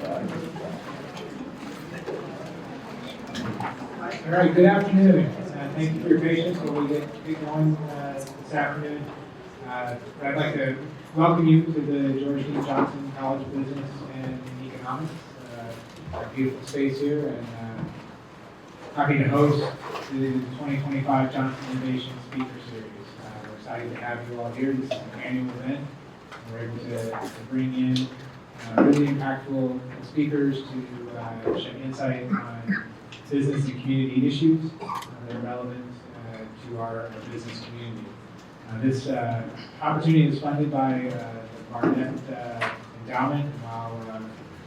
All right, good afternoon. Thank you for your patience while we get going this afternoon. I'd like to welcome you to the George D. Johnson College of Business and Economics, our beautiful space here, and happy to host the 2025 Johnson Innovation Speaker Series. We're excited to have you all here. This is an annual event. We're able to bring in really impactful speakers to shed insight on business and community issues that are relevant to our business community. This opportunity is funded by the Barnett Endowment. While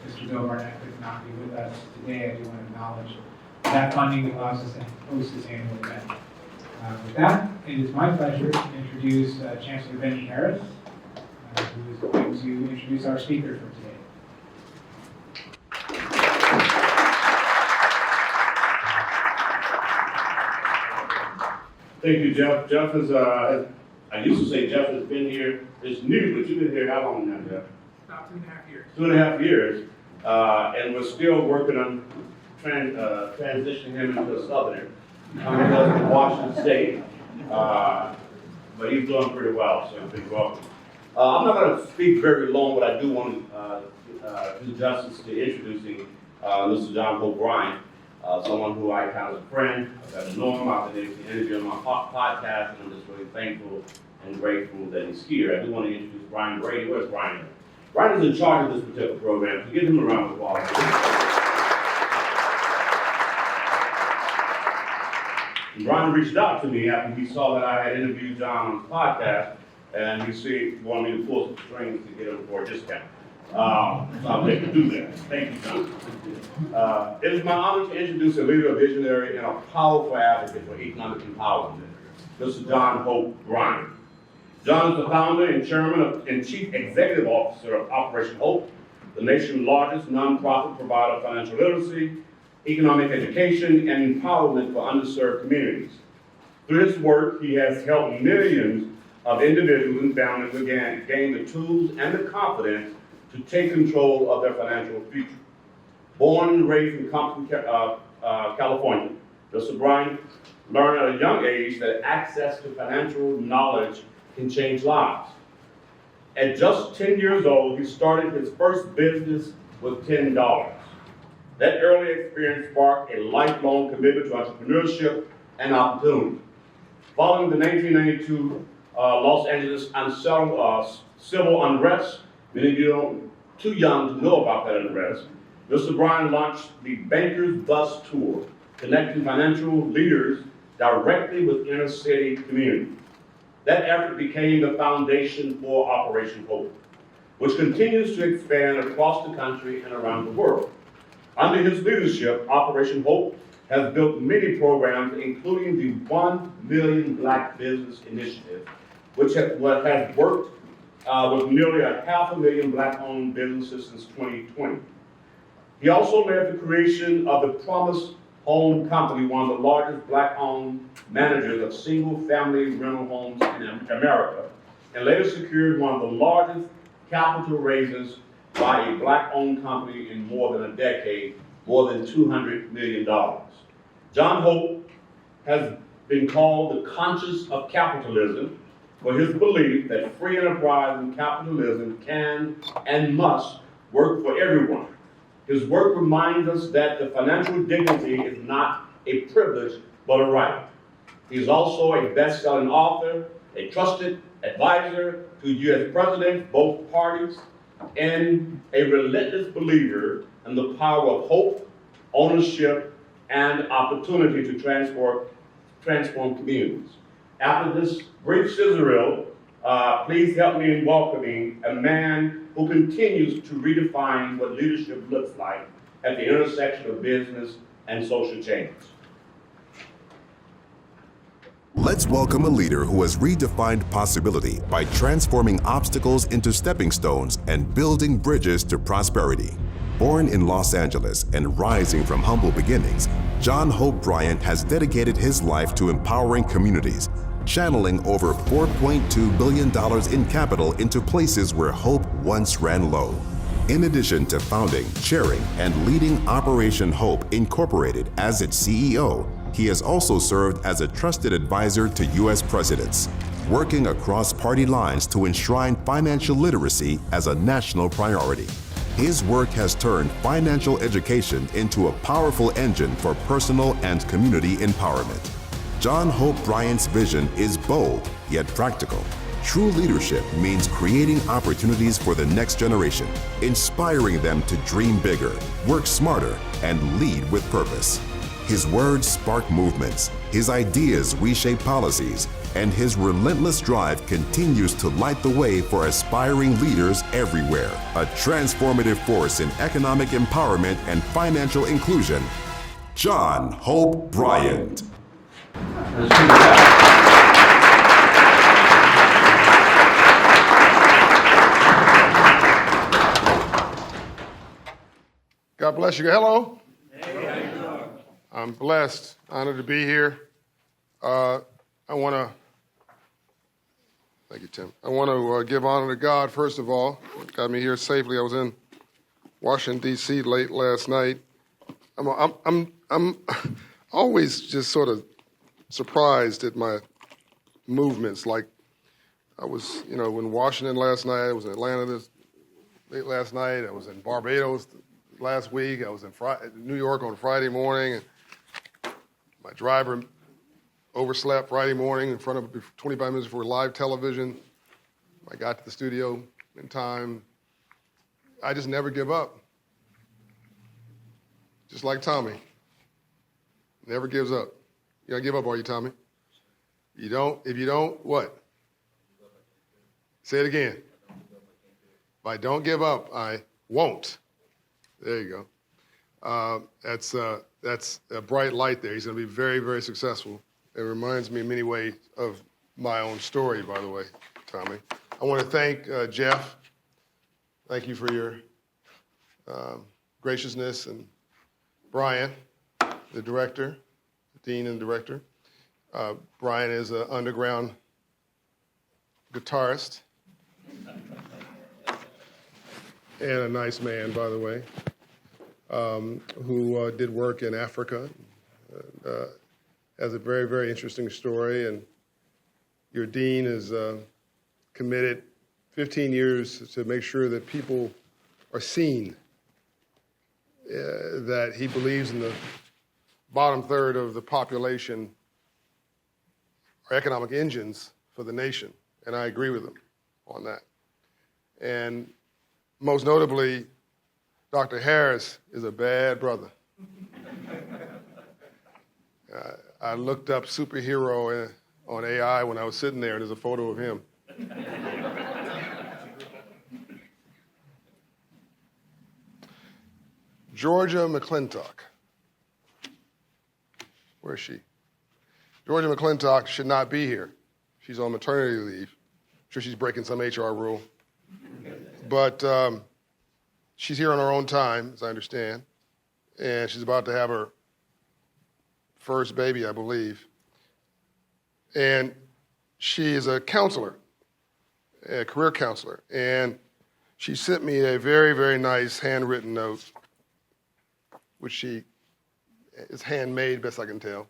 Mr. Bill Barnett could not be with us today, I do want to acknowledge that funding allows us to host this annual event. With that, it is my pleasure to introduce Chancellor Bennie Harris, who is going to introduce our speaker for today. Thank you, Jeff. Jeff is, I used to say Jeff has been here, it's new, but you've been here how long now, Jeff? About 2.5 years. 2.5 years. And we're still working on transitioning him into a Southerner. Coming up from Washington State. But he's doing pretty well, so big welcome. I'm not going to speak very long, but I do want to do justice to introducing Mr. John Hope Bryant. Someone who I count as a friend. I've got to know him. I've been able to interview him on my podcast, and I'm just really thankful and grateful that he's here. I do want to introduce Brian Brady. Where's Brian? Brian is in charge of this particular program, so give him a round of applause. And Brian reached out to me after he saw that I had interviewed John on his podcast, and he wanted me to pull some strings to get him for a discount. So I'll take to do that. Thank you, John. It is my honor to introduce a leader, a visionary, and a powerful advocate for economic empowerment, Mr. John Hope Bryant. John is the founder and chairman and chief executive officer of Operation Hope, the nation's largest nonprofit provider of financial literacy, economic education, and empowerment for underserved communities. Through his work, he has helped millions of individuals and families gain the tools and the confidence to take control of their financial future. Born and raised in Compton, California, Mr. Bryant learned at a young age that access to financial knowledge can change lives. At just 10 years old, he started his first business with $10. That early experience sparked a lifelong commitment to entrepreneurship and opportunity. Following the 1992 Los Angeles civil unrest, many of you are too young to know about that unrest, Mr. Bryant launched the Banker's Bus Tour, connecting financial leaders directly with inner city communities. That effort became the foundation for Operation Hope, which continues to expand across the country and around the world. Under his leadership, Operation Hope has built many programs, including the 1 Million Black Business Initiative, which has worked with nearly 500,000 Black-owned businesses since 2020. He also led the creation of the Promise Home Company, one of the largest Black-owned managers of single-family rental homes in America, and later secured one of the largest capital raises by a Black-owned company in more than a decade, more than $200 million. John Hope has been called the conscience of capitalism for his belief that free enterprise and capitalism can and must work for everyone. His work reminds us that the financial dignity is not a privilege, but a right. He is also a best-selling author, a trusted advisor to U.S. presidents, both parties, and a relentless believer in the power of hope, ownership, and opportunity to transform communities. After this brief sizzle, please help me in welcoming a man who continues to redefine what leadership looks like at the intersection of business and social change. Let's welcome a leader who has redefined possibility by transforming obstacles into stepping stones and building bridges to prosperity. Born in Los Angeles and rising from humble beginnings, John Hope Bryant has dedicated his life to empowering communities, channeling over $4.2 billion in capital into places where hope once ran low. In addition to founding, chairing, and leading Operation Hope Incorporated as its CEO, he has also served as a trusted advisor to U.S. presidents, working across party lines to enshrine financial literacy as a national priority. His work has turned financial education into a powerful engine for personal and community empowerment. John Hope Bryant's vision is bold, yet practical. True leadership means creating opportunities for the next generation, inspiring them to dream bigger, work smarter, and lead with purpose. His words spark movements, his ideas reshape policies, and his relentless drive continues to light the way for aspiring leaders everywhere. A transformative force in economic empowerment and financial inclusion, John Hope Bryant. God bless you. Hello. I'm blessed, honored to be here. Thank you, Tim. I want to give honor to God, first of all. Got me here safely. I was in Washington, D.C. late last night. I'm always just sort of surprised at my movements. Like I was, in Washington last night. I was in Atlanta late last night. I was in Barbados last week. I was in New York on Friday morning. And my driver overslept Friday morning in front of 25 minutes before live television. I got to the studio in time. I just never give up. Just like Tommy. Never gives up. You don't give up, are you, Tommy? You don't. If you don't, what? Say it again. If I don't give up, I won't. There you go. That's a bright light there. He's going to be very, very successful. It reminds me in many ways of my own story, by the way, Tommy. I want to thank Jeff. Thank you for your graciousness. And Brian, the director, the dean and director. Brian is an underground guitarist and a nice man, by the way, who did work in Africa. Has a very, very interesting story, and your dean is committed 15 years to make sure that people are seen, that he believes in the bottom third of the population are economic engines for the nation, and I agree with him on that. And most notably, Dr. Harris is a bad brother. I looked up superhero on AI when I was sitting there, and there's a photo of him. Georgia McClintock. Where is she? Georgia McClintock should not be here. She's on maternity leave. I'm sure she's breaking some HR rule. But she's here on her own time, as I understand, and she's about to have her first baby, I believe. And she is a counselor, a career counselor. And she sent me a very, very nice handwritten note, which is handmade, best I can tell.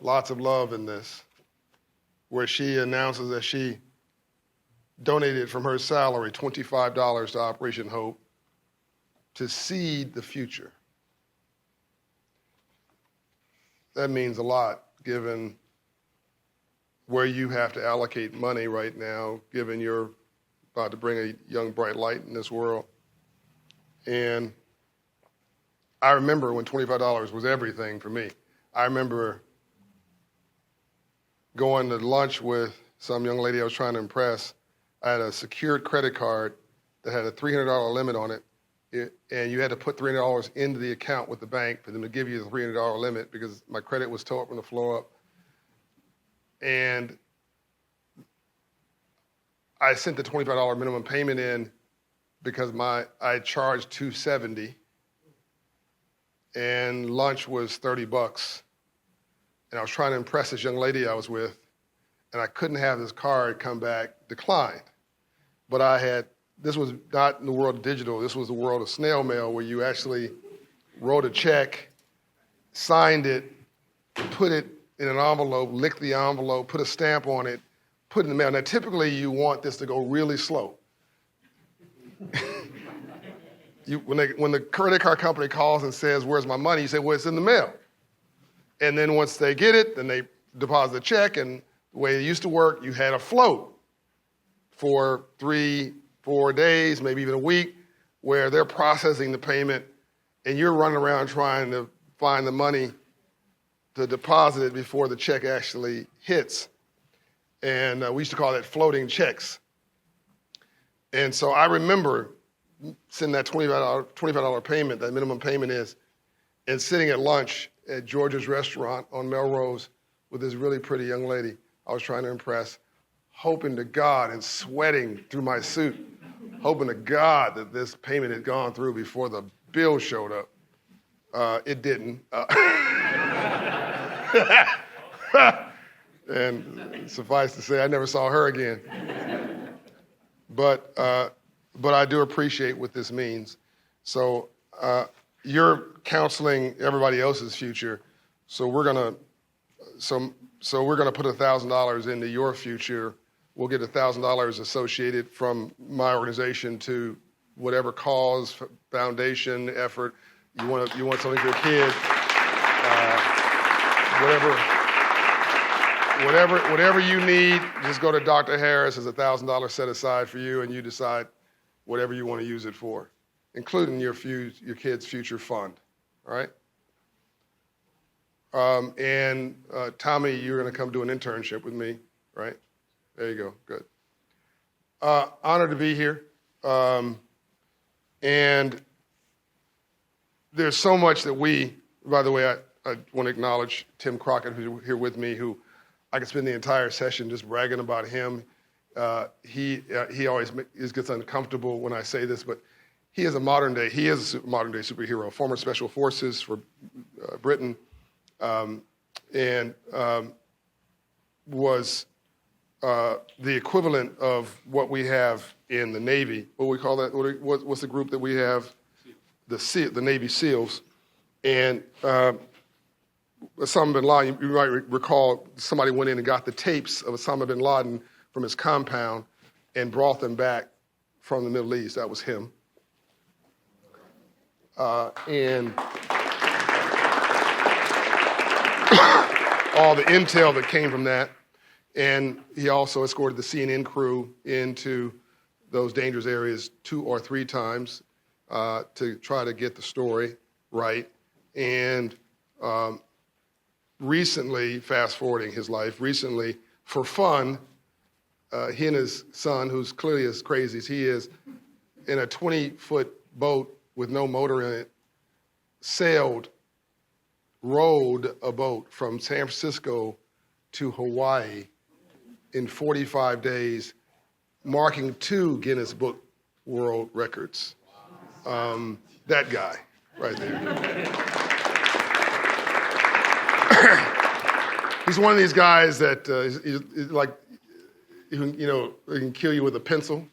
Lots of love in this, where she announces that she donated from her salary $25 to Operation Hope to seed the future. That means a lot, given where you have to allocate money right now, given you're about to bring a young, bright light in this world. And I remember when $25 was everything for me. I remember going to lunch with some young lady I was trying to impress. I had a secured credit card that had a $300 limit on it, and you had to put $300 into the account with the bank for them to give you the $300 limit because my credit was tore up from the floor up. And I sent the $25 minimum payment in because I charged $270, and lunch was $30. And I was trying to impress this young lady I was with, and I couldn't have this card come back declined. But I had this was not in the world of digital. This was the world of snail mail, where you actually wrote a check, signed it, put it in an envelope, licked the envelope, put a stamp on it, put it in the mail. Now, typically, you want this to go really slow. When the credit card company calls and says, "Where's my money?" you say, "Well, it's in the mail." And then once they get it, then they deposit the check. And the way it used to work, you had a float for 3-4 days, maybe even a week, where they're processing the payment, and you're running around trying to find the money to deposit it before the check actually hits. And we used to call that floating checks. And so I remember sending that $25 payment, that minimum payment is, and sitting at lunch at George's restaurant on Melrose with this really pretty young lady I was trying to impress, hoping to God and sweating through my suit, hoping to God that this payment had gone through before the bill showed up. It didn't. And suffice to say, I never saw her again. But I do appreciate what this means. So you're counseling everybody else's future. So we're gonna put $1,000 into your future. We'll get $1,000 associated from my organization to whatever cause, foundation, effort you want something for your kid. Whatever you need, just go to Dr. Harris. There's $1,000 set aside for you, and you decide whatever you want to use it for, including your kid's future fund. All right? And Tommy, you're going to come do an internship with me, right? There you go. Good. Honored to be here. And there's so much that by the way, I want to acknowledge Tim Crockett, who's here with me, who I could spend the entire session just bragging about him. He always gets uncomfortable when I say this, but he is a modern day superhero, former special forces for Britain, and was the equivalent of what we have in the Navy. What do we call that? What's the group that we have? The Navy SEALs. And Osama bin Laden, you might recall somebody went in and got the tapes of Osama bin Laden from his compound and brought them back from the Middle East. That was him. And all the intel that came from that. And he also escorted the CNN crew into those dangerous areas 2 or 3 times to try to get the story right. And recently, fast forwarding his life, for fun, he and his son, who's clearly as crazy as he is, in a 20-foot boat with no motor in it, rowed a boat from San Francisco to Hawaii in 45 days, marking 2 Guinness Book World Records. That guy right there. He's one of these guys that he's like, he can kill you with a pencil.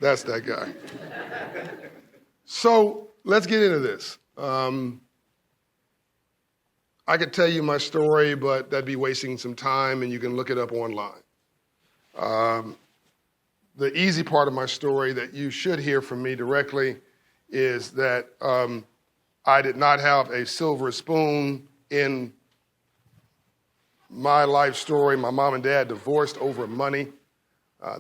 That's that guy. So let's get into this. I could tell you my story, but that'd be wasting some time, and you can look it up online. The easy part of my story that you should hear from me directly is that I did not have a silver spoon in my life story. My mom and dad divorced over money.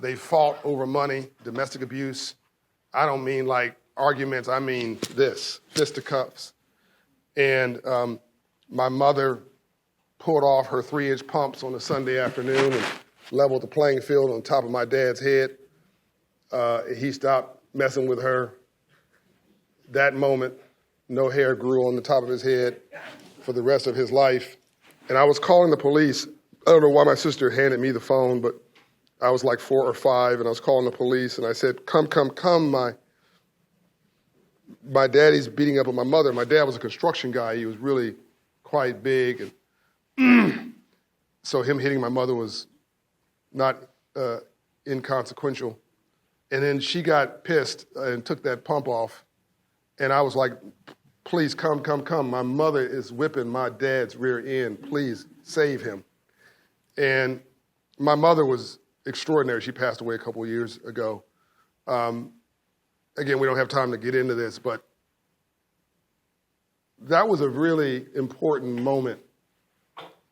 They fought over money, domestic abuse. I don't mean like arguments. I mean this, fisticuffs. And my mother pulled off her 3-inch pumps on a Sunday afternoon and leveled the playing field on top of my dad's head. He stopped messing with her. That moment, no hair grew on the top of his head for the rest of his life. And I was calling the police. I don't know why my sister handed me the phone, but I was like 4 or 5, and I was calling the police, and I said, come, my daddy's beating up on my mother. My dad was a construction guy. He was really quite big, and so him hitting my mother was not inconsequential. And then she got pissed and took that pump off. And I was like, please come. My mother is whipping my dad's rear end. Please save him. And my mother was extraordinary. She passed away a couple of years ago. Again, we don't have time to get into this, but that was a really important moment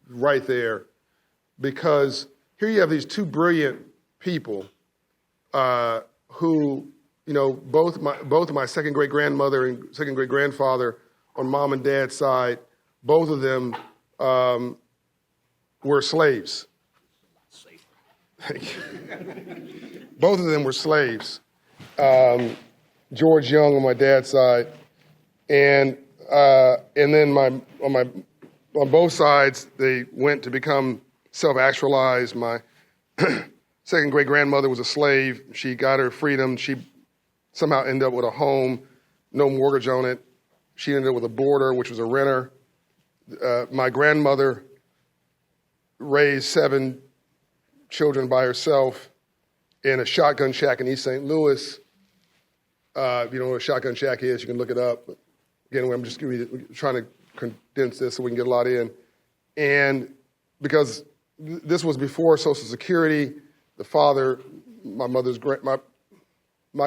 right there, because here you have these two brilliant people who, both my second great grandmother and second great grandfather on mom and dad's side, both of them were slaves. Both of them were slaves. George Young on my dad's side, and then on both sides they went to become self-actualized. My second great grandmother was a slave. She got her freedom. She somehow ended up with a home, no mortgage on it. She ended up with a boarder, which was a renter. My grandmother raised 7 children by herself in a shotgun shack in East St. Louis. If you don't know what a shotgun shack is, you can look it up. But again, I'm just trying to condense this so we can get a lot in. And because this was before Social Security, the father, my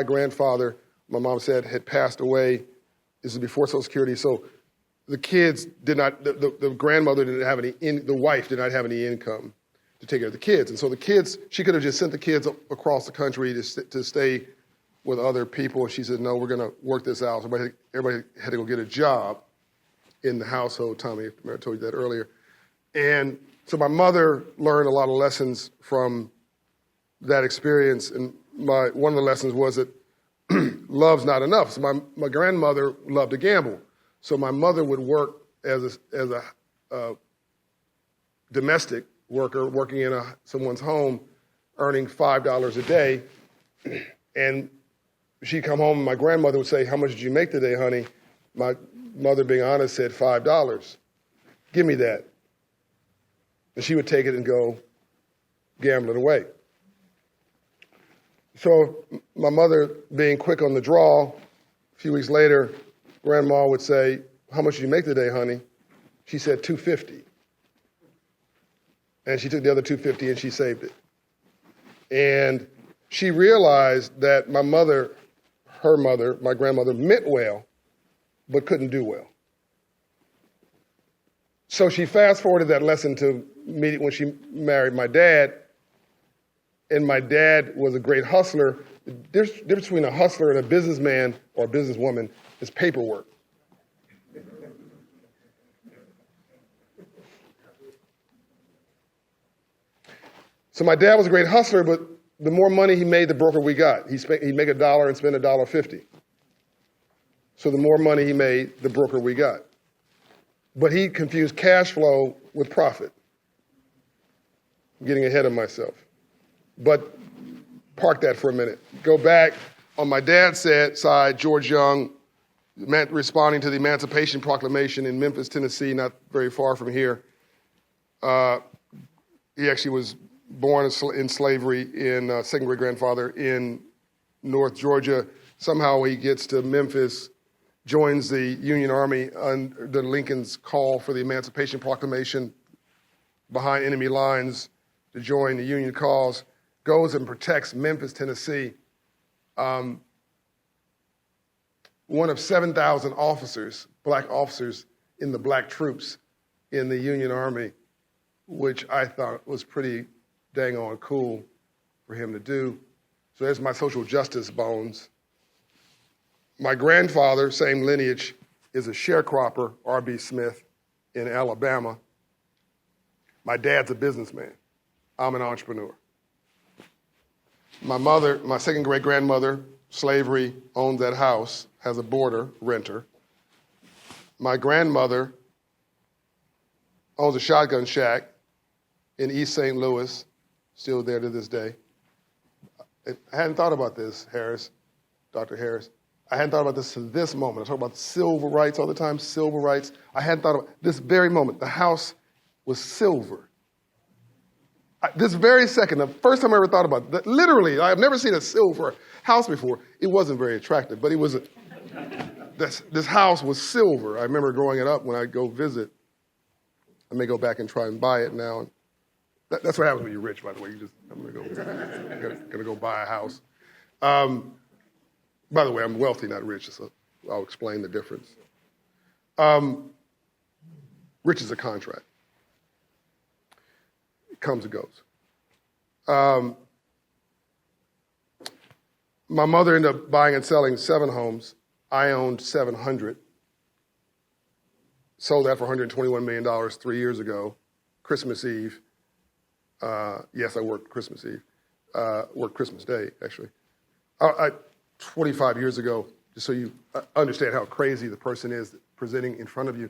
grandfather, my mom said, had passed away. This is before Social Security. So the kids did not, the grandmother didn't have any, the wife did not have any income to take care of the kids. And so the kids, she could have just sent the kids across the country to stay with other people. She said, no, we're going to work this out. So everybody had to go get a job in the household. Tommy, I told you that earlier. And so my mother learned a lot of lessons from that experience. And one of the lessons was that love's not enough. So my grandmother loved to gamble. So my mother would work as a domestic worker, working in someone's home, earning $5 a day. And she'd come home and my grandmother would say, how much did you make today, honey? My mother, being honest, said $5. Give me that. And she would take it and go gamble it away. So my mother, being quick on the draw, a few weeks later, Grandma would say, how much did you make today, honey? She said $250. And she took the other $250 and she saved it. And she realized that my mother, her mother, my grandmother, meant well, but couldn't do well. So she fast-forwarded that lesson to me when she married my dad, and my dad was a great hustler. The difference between a hustler and a businessman or a businesswoman is paperwork. So my dad was a great hustler, but the more money he made, the broker we got. He'd make $1 and spend $1.50. So the more money he made, the broker we got. But he confused cash flow with profit. I'm getting ahead of myself. But park that for a minute. Go back. On my dad's side, George Young, responding to the Emancipation Proclamation in Memphis, Tennessee, not very far from here. He actually was born in slavery, second great grandfather in North Georgia. Somehow he gets to Memphis, joins the Union Army under Lincoln's call for the Emancipation Proclamation behind enemy lines to join the Union cause, goes and protects Memphis, Tennessee. One of 7,000 officers, black officers in the black troops in the Union Army, which I thought was pretty dang on cool for him to do. So there's my social justice bones. My grandfather, same lineage, is a sharecropper, R.B. Smith, in Alabama. My dad's a businessman. I'm an entrepreneur. My mother, my second great grandmother, slavery, owned that house, has a boarder, renter. My grandmother owns a shotgun shack in East St. Louis, still there to this day. I hadn't thought about this, Dr. Harris. I hadn't thought about this to this moment. I talk about civil rights all the time, civil rights. I hadn't thought about this very moment. The house was silver. This very second, the first time I ever thought about it, literally, I've never seen a silver house before. It wasn't very attractive, but it was, this house was silver. I remember growing it up when I'd go visit. I may go back and try and buy it now. That's what happens when you're rich, by the way. I'm gonna go buy a house. By the way, I'm wealthy, not rich, so I'll explain the difference. Rich is a contract. It comes and goes. My mother ended up buying and selling 7 homes. I owned 700. Sold that for $121 million 3 years ago, Christmas Eve. Yes, I worked Christmas Eve. Worked Christmas Day, actually. 25 years ago, just so you understand how crazy the person is presenting in front of you.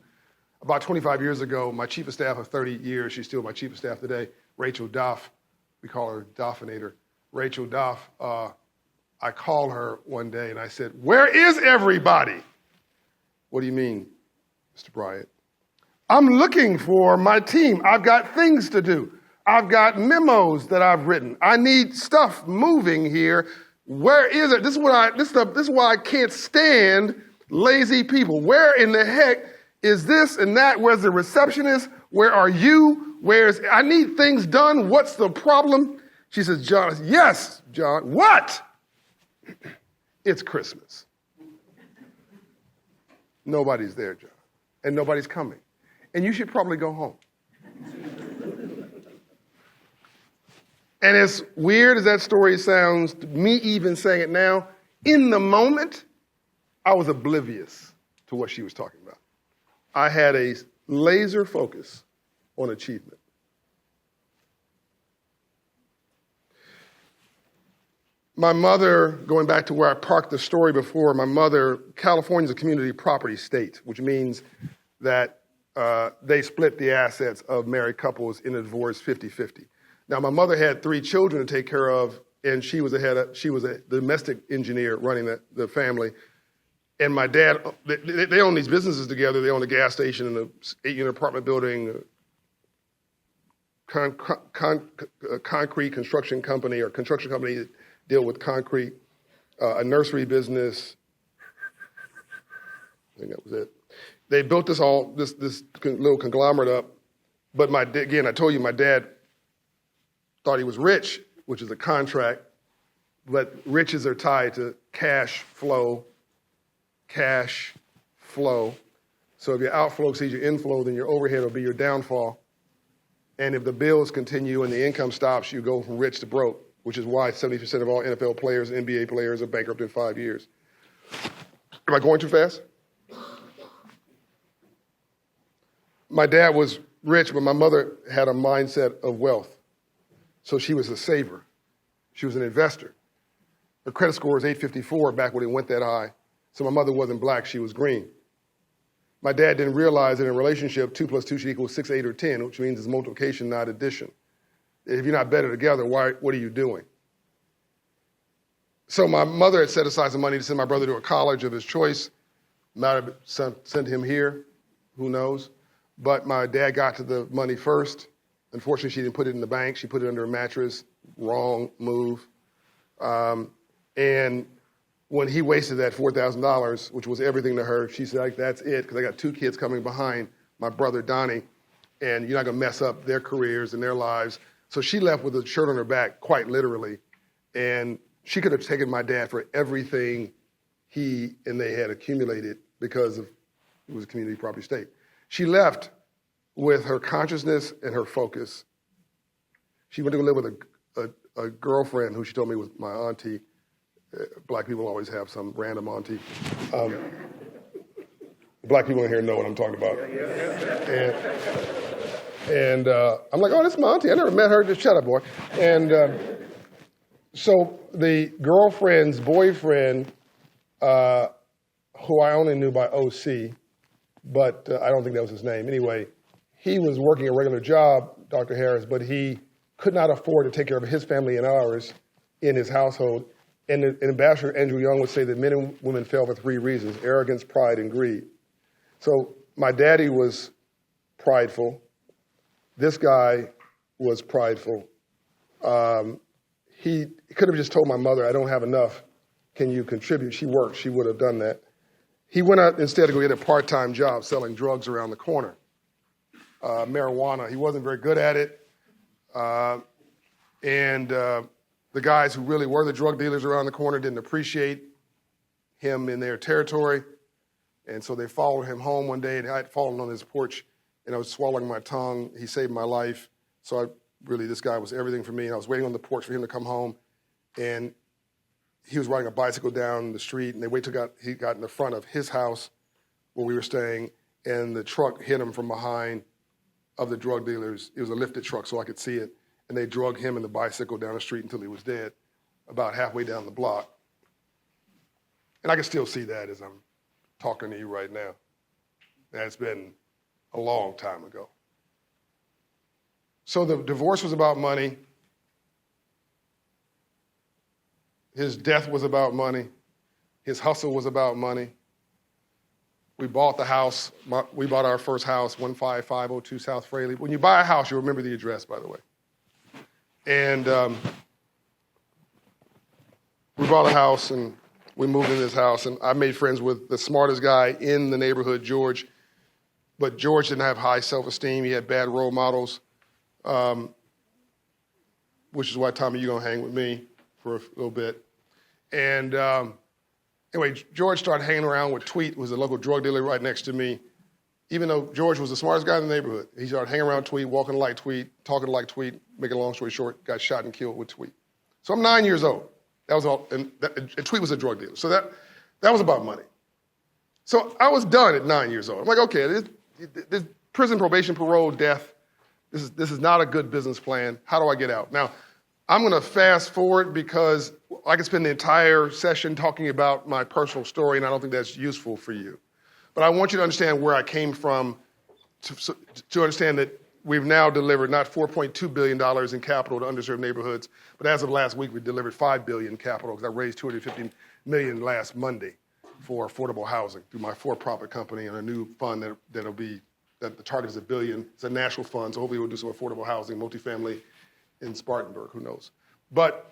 About 25 years ago, my chief of staff of 30 years, she's still my chief of staff today, Rachel Doff, we call her Doffinator. Rachel Doff, I called her one day and I said, "Where is everybody?" "What do you mean, Mr. Bryant?" "I'm looking for my team. I've got things to do. I've got memos that I've written. I need stuff moving here. Where is it? This is why I can't stand lazy people. Where in the heck is this and that? Where's the receptionist? Where are you? I need things done. What's the problem?" She says, "John." I said, "Yes, John." "What?" "It's Christmas. Nobody's there, John. And nobody's coming. And you should probably go home." And as weird as that story sounds, me even saying it now, in the moment, I was oblivious to what she was talking about. I had a laser focus on achievement. My mother, going back to where I parked the story before, my mother, California's a community property state, which means that they split the assets of married couples in a divorce 50-50. Now, my mother had 3 children to take care of, and she was a domestic engineer running the family. And my dad, they own these businesses together. They own a gas station and an 8-unit apartment building, concrete construction company that deal with concrete, a nursery business. I think that was it. They built this little conglomerate up. But again, I told you my dad thought he was rich, which is a contract, but riches are tied to cash flow. So if your outflow exceeds your inflow, then your overhead will be your downfall. And if the bills continue and the income stops, you go from rich to broke, which is why 70% of all NFL players and NBA players are bankrupt in 5 years. Am I going too fast? My dad was rich, but my mother had a mindset of wealth. So she was a saver. She was an investor. Her credit score was 854 back when it went that high. So my mother wasn't black, she was green. My dad didn't realize that in a relationship, 2 + 2 should equal 6, 8, or 10, which means it's multiplication, not addition. If you're not better together, what are you doing? So my mother had set aside some money to send my brother to a college of his choice. Might have sent him here, who knows? But my dad got to the money first. Unfortunately, she didn't put it in the bank. She put it under a mattress. Wrong move. And when he wasted that $4,000, which was everything to her, she said, "That's it, because I got 2 kids coming behind my brother Donnie, and you're not going to mess up their careers and their lives." So she left with a shirt on her back, quite literally. And she could have taken my dad for everything he and they had accumulated because it was a community property state. She left with her consciousness and her focus. She went to live with a girlfriend who she told me was my auntie. Black people always have some random auntie. Black people in here know what I'm talking about. And I'm like, "Oh, that's my auntie. I never met her. Just shut up, boy." And so the girlfriend's boyfriend, who I only knew by OC, but I don't think that was his name. Anyway, he was working a regular job, Dr. Harris, but he could not afford to take care of his family and ours in his household. And Ambassador Andrew Young would say that men and women fail for 3 reasons: arrogance, pride, and greed. So my daddy was prideful. This guy was prideful He could have just told my mother, I don't have enough. Can you contribute? She worked. She would have done that. He went out instead to go get a part-time job selling drugs around the corner, marijuana. He wasn't very good at it. And the guys who really were the drug dealers around the corner didn't appreciate him in their territory. And so they followed him home one day, and I had fallen on his porch, and I was swallowing my tongue. He saved my life. So this guy was everything for me. And I was waiting on the porch for him to come home. And he was riding a bicycle down the street, and they waited till he got in the front of his house where we were staying, and the truck hit him from behind of the drug dealers. It was a lifted truck, so I could see it. And they drug him and the bicycle down the street until he was dead, about halfway down the block. And I can still see that as I'm talking to you right now. That's been a long time ago. So the divorce was about money. His death was about money. His hustle was about money. We bought the house. We bought our first house, 15502 South Fraley. When you buy a house, you remember the address, by the way. And we bought a house, and we moved into this house. And I made friends with the smartest guy in the neighborhood, George. But George didn't have high self-esteem. He had bad role models, which is why, Tommy, you're going to hang with me for a little bit. And anyway, George started hanging around with Tweet, who was a local drug dealer right next to me. Even though George was the smartest guy in the neighborhood, he started hanging around Tweet, walking like Tweet, talking like Tweet, making a long story short, got shot and killed with Tweet. So I'm 9 years old. That was all, and Tweet was a drug dealer. So that was about money. So I was done at 9 years old. I'm like, okay, this prison, probation, parole, death, this is not a good business plan. How do I get out? Now, I'm going to fast forward because I could spend the entire session talking about my personal story, and I don't think that's useful for you. But I want you to understand where I came from to understand that we've now delivered not $4.2 billion in capital to underserved neighborhoods, but as of last week, we delivered $5 billion in capital because I raised $250 million last Monday for affordable housing through my for-profit company and a new fund that the target is $1 billion. It's a national fund, so hopefully we'll do some affordable housing, multifamily in Spartanburg, who knows. But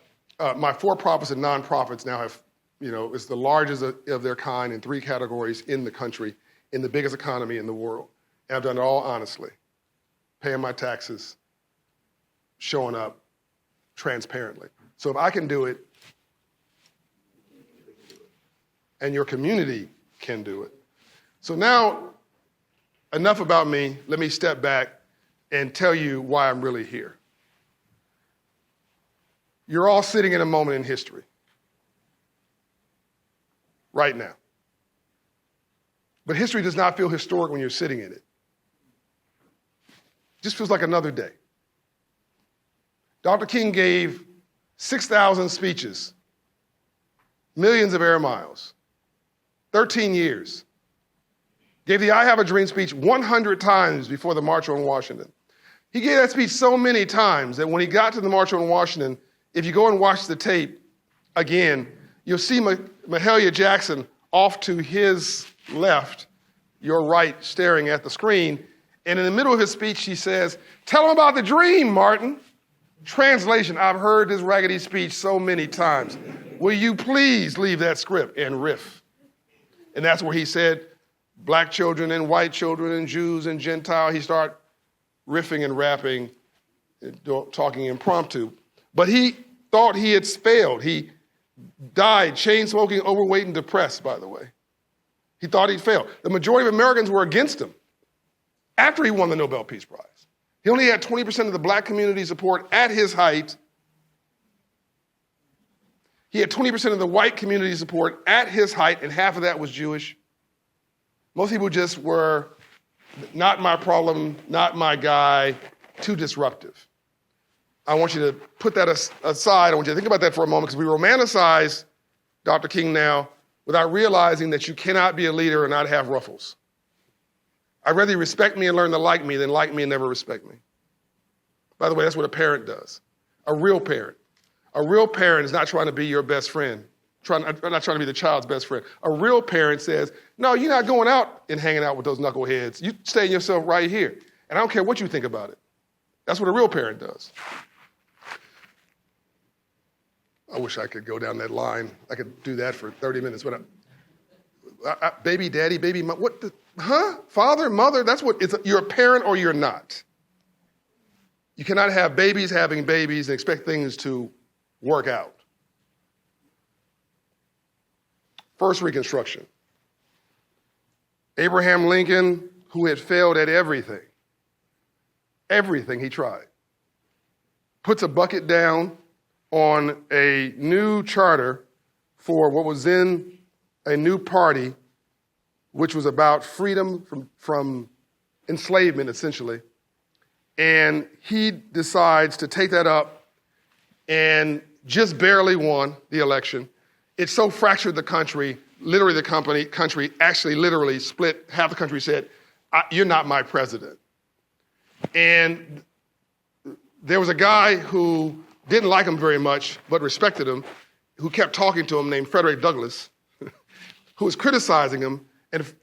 my for-profits and nonprofits now have, it's the largest of their kind in 3 categories in the country, in the biggest economy in the world. And I've done it all honestly, paying my taxes, showing up transparently. So if I can do it, and your community can do it. So now, enough about me. Let me step back and tell you why I'm really here. You're all sitting in a moment in history right now. But history does not feel historic when you're sitting in it. It just feels like another day. Dr. King gave 6,000 speeches, millions of air miles, 13 years. Gave the I Have a Dream speech 100 times before the March on Washington. He gave that speech so many times that when he got to the March on Washington, if you go and watch the tape again, you'll see Mahalia Jackson off to his left, your right, staring at the screen. And in the middle of his speech, he says, "Tell him about the dream, Martin." Translation, I've heard this raggedy speech so many times. Will you please leave that script and riff? And that's where he said, black children and white children and Jews and Gentile. He started riffing and rapping, talking impromptu. But he thought he had failed. He died chain-smoking, overweight, and depressed, by the way. He thought he'd failed. The majority of Americans were against him after he won the Nobel Peace Prize. He only had 20% of the black community support at his height. He had 20% of the white community support at his height, and half of that was Jewish. Most people just were, not my problem, not my guy, too disruptive. I want you to put that aside. I want you to think about that for a moment, because we romanticize Dr. King now without realizing that you cannot be a leader and not have ruffles. I'd rather you respect me and learn to like me than like me and never respect me. By the way, that's what a parent does. A real parent. A real parent is not trying to be your best friend, not trying to be the child's best friend. A real parent says, no, you're not going out and hanging out with those knuckleheads. You stay yourself right here. And I don't care what you think about it. That's what a real parent does. I wish I could go down that line. I could do that for 30 minutes. But baby, daddy, baby, what the, father, mother, that's what, you're a parent or you're not. You cannot have babies having babies and expect things to work out. First Reconstruction. Abraham Lincoln, who had failed at everything he tried, puts a bucket down on a new charter for what was then a new party, which was about freedom from enslavement, essentially. And he decides to take that up and just barely won the election. It so fractured the country, literally the country actually literally split. Half the country said, you're not my president. And there was a guy who didn't like him very much, but respected him, who kept talking to him, named Frederick Douglass, who was criticizing him.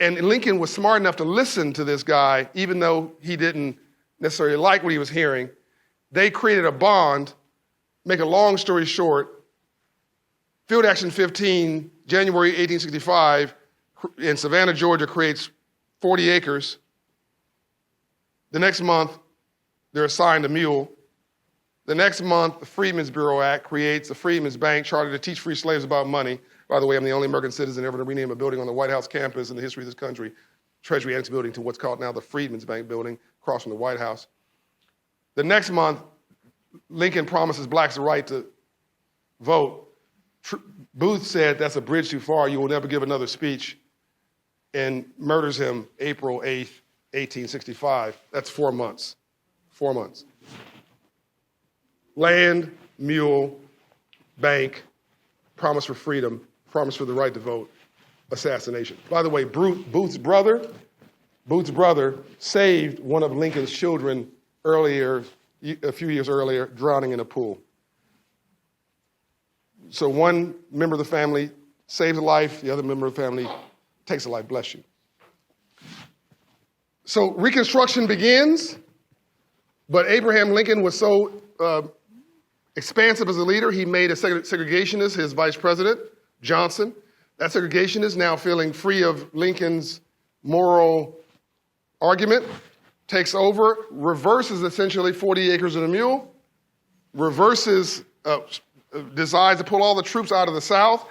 And Lincoln was smart enough to listen to this guy, even though he didn't necessarily like what he was hearing. They created a bond. Make a long story short, Field Action 15, January 1865, in Savannah, Georgia, creates 40 acres. The next month, they're assigned a mule. The next month, the Freedmen's Bureau Act creates a Freedmen's Bank charter to teach free slaves about money. By the way, I'm the only American citizen ever to rename a building on the White House campus in the history of this country, Treasury Annex Building, to what's called now the Freedmen's Bank Building, across from the White House. The next month, Lincoln promises blacks the right to vote. Booth said, that's a bridge too far, you will never give another speech, and murders him April 8th, 1865. That's 4 months. 4 months. Land, mule, bank, promise for freedom, promise for the right to vote, assassination. By the way, Booth's brother saved one of Lincoln's children earlier, a few years earlier, drowning in a pool. So one member of the family saves a life, the other member of the family takes a life. Bless you. So Reconstruction begins, but Abraham Lincoln was so expansive as a leader, he made a segregationist his vice president, Johnson. That segregationist, now feeling free of Lincoln's moral argument, takes over, reverses essentially 40 acres and a mule, decides to pull all the troops out of the South,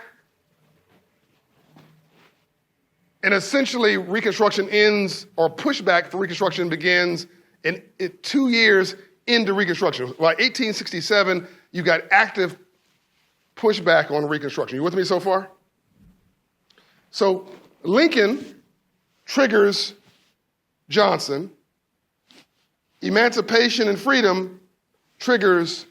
and essentially Reconstruction ends, or pushback for Reconstruction begins in 2 years into Reconstruction. By 1867, you got active pushback on Reconstruction. You with me so far? So Lincoln triggers Johnson. Emancipation and freedom triggers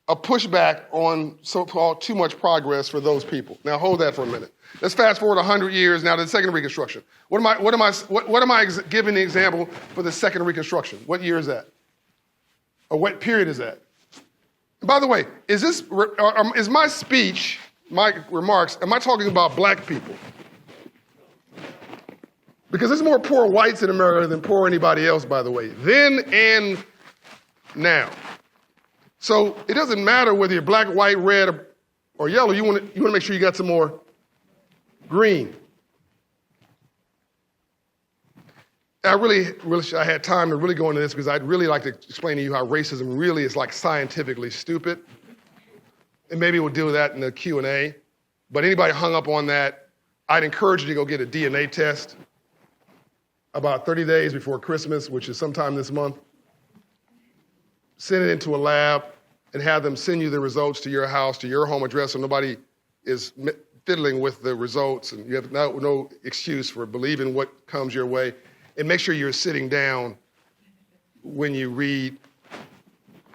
a pushback on so-called too much progress for those people. Now hold that for a minute. Let's fast forward 100 years now to the Second Reconstruction. What am I giving the example for the Second Reconstruction? What year is that? Or what period is that? And by the way, is my speech, my remarks, am I talking about black people? Because there's more poor whites in America than poor anybody else, by the way, then and now. So it doesn't matter whether you're black, white, red, or yellow. You want to make sure you got some more green. I really wish I had time to really go into this, because I'd really like to explain to you how racism really is like scientifically stupid. And maybe we'll deal with that in the Q&A. But anybody hung up on that, I'd encourage you to go get a DNA test about 30 days before Christmas, which is sometime this month. Send it into a lab and have them send you the results to your house, to your home address, so nobody is fiddling with the results, and you have no excuse for believing what comes your way. And make sure you're sitting down when you read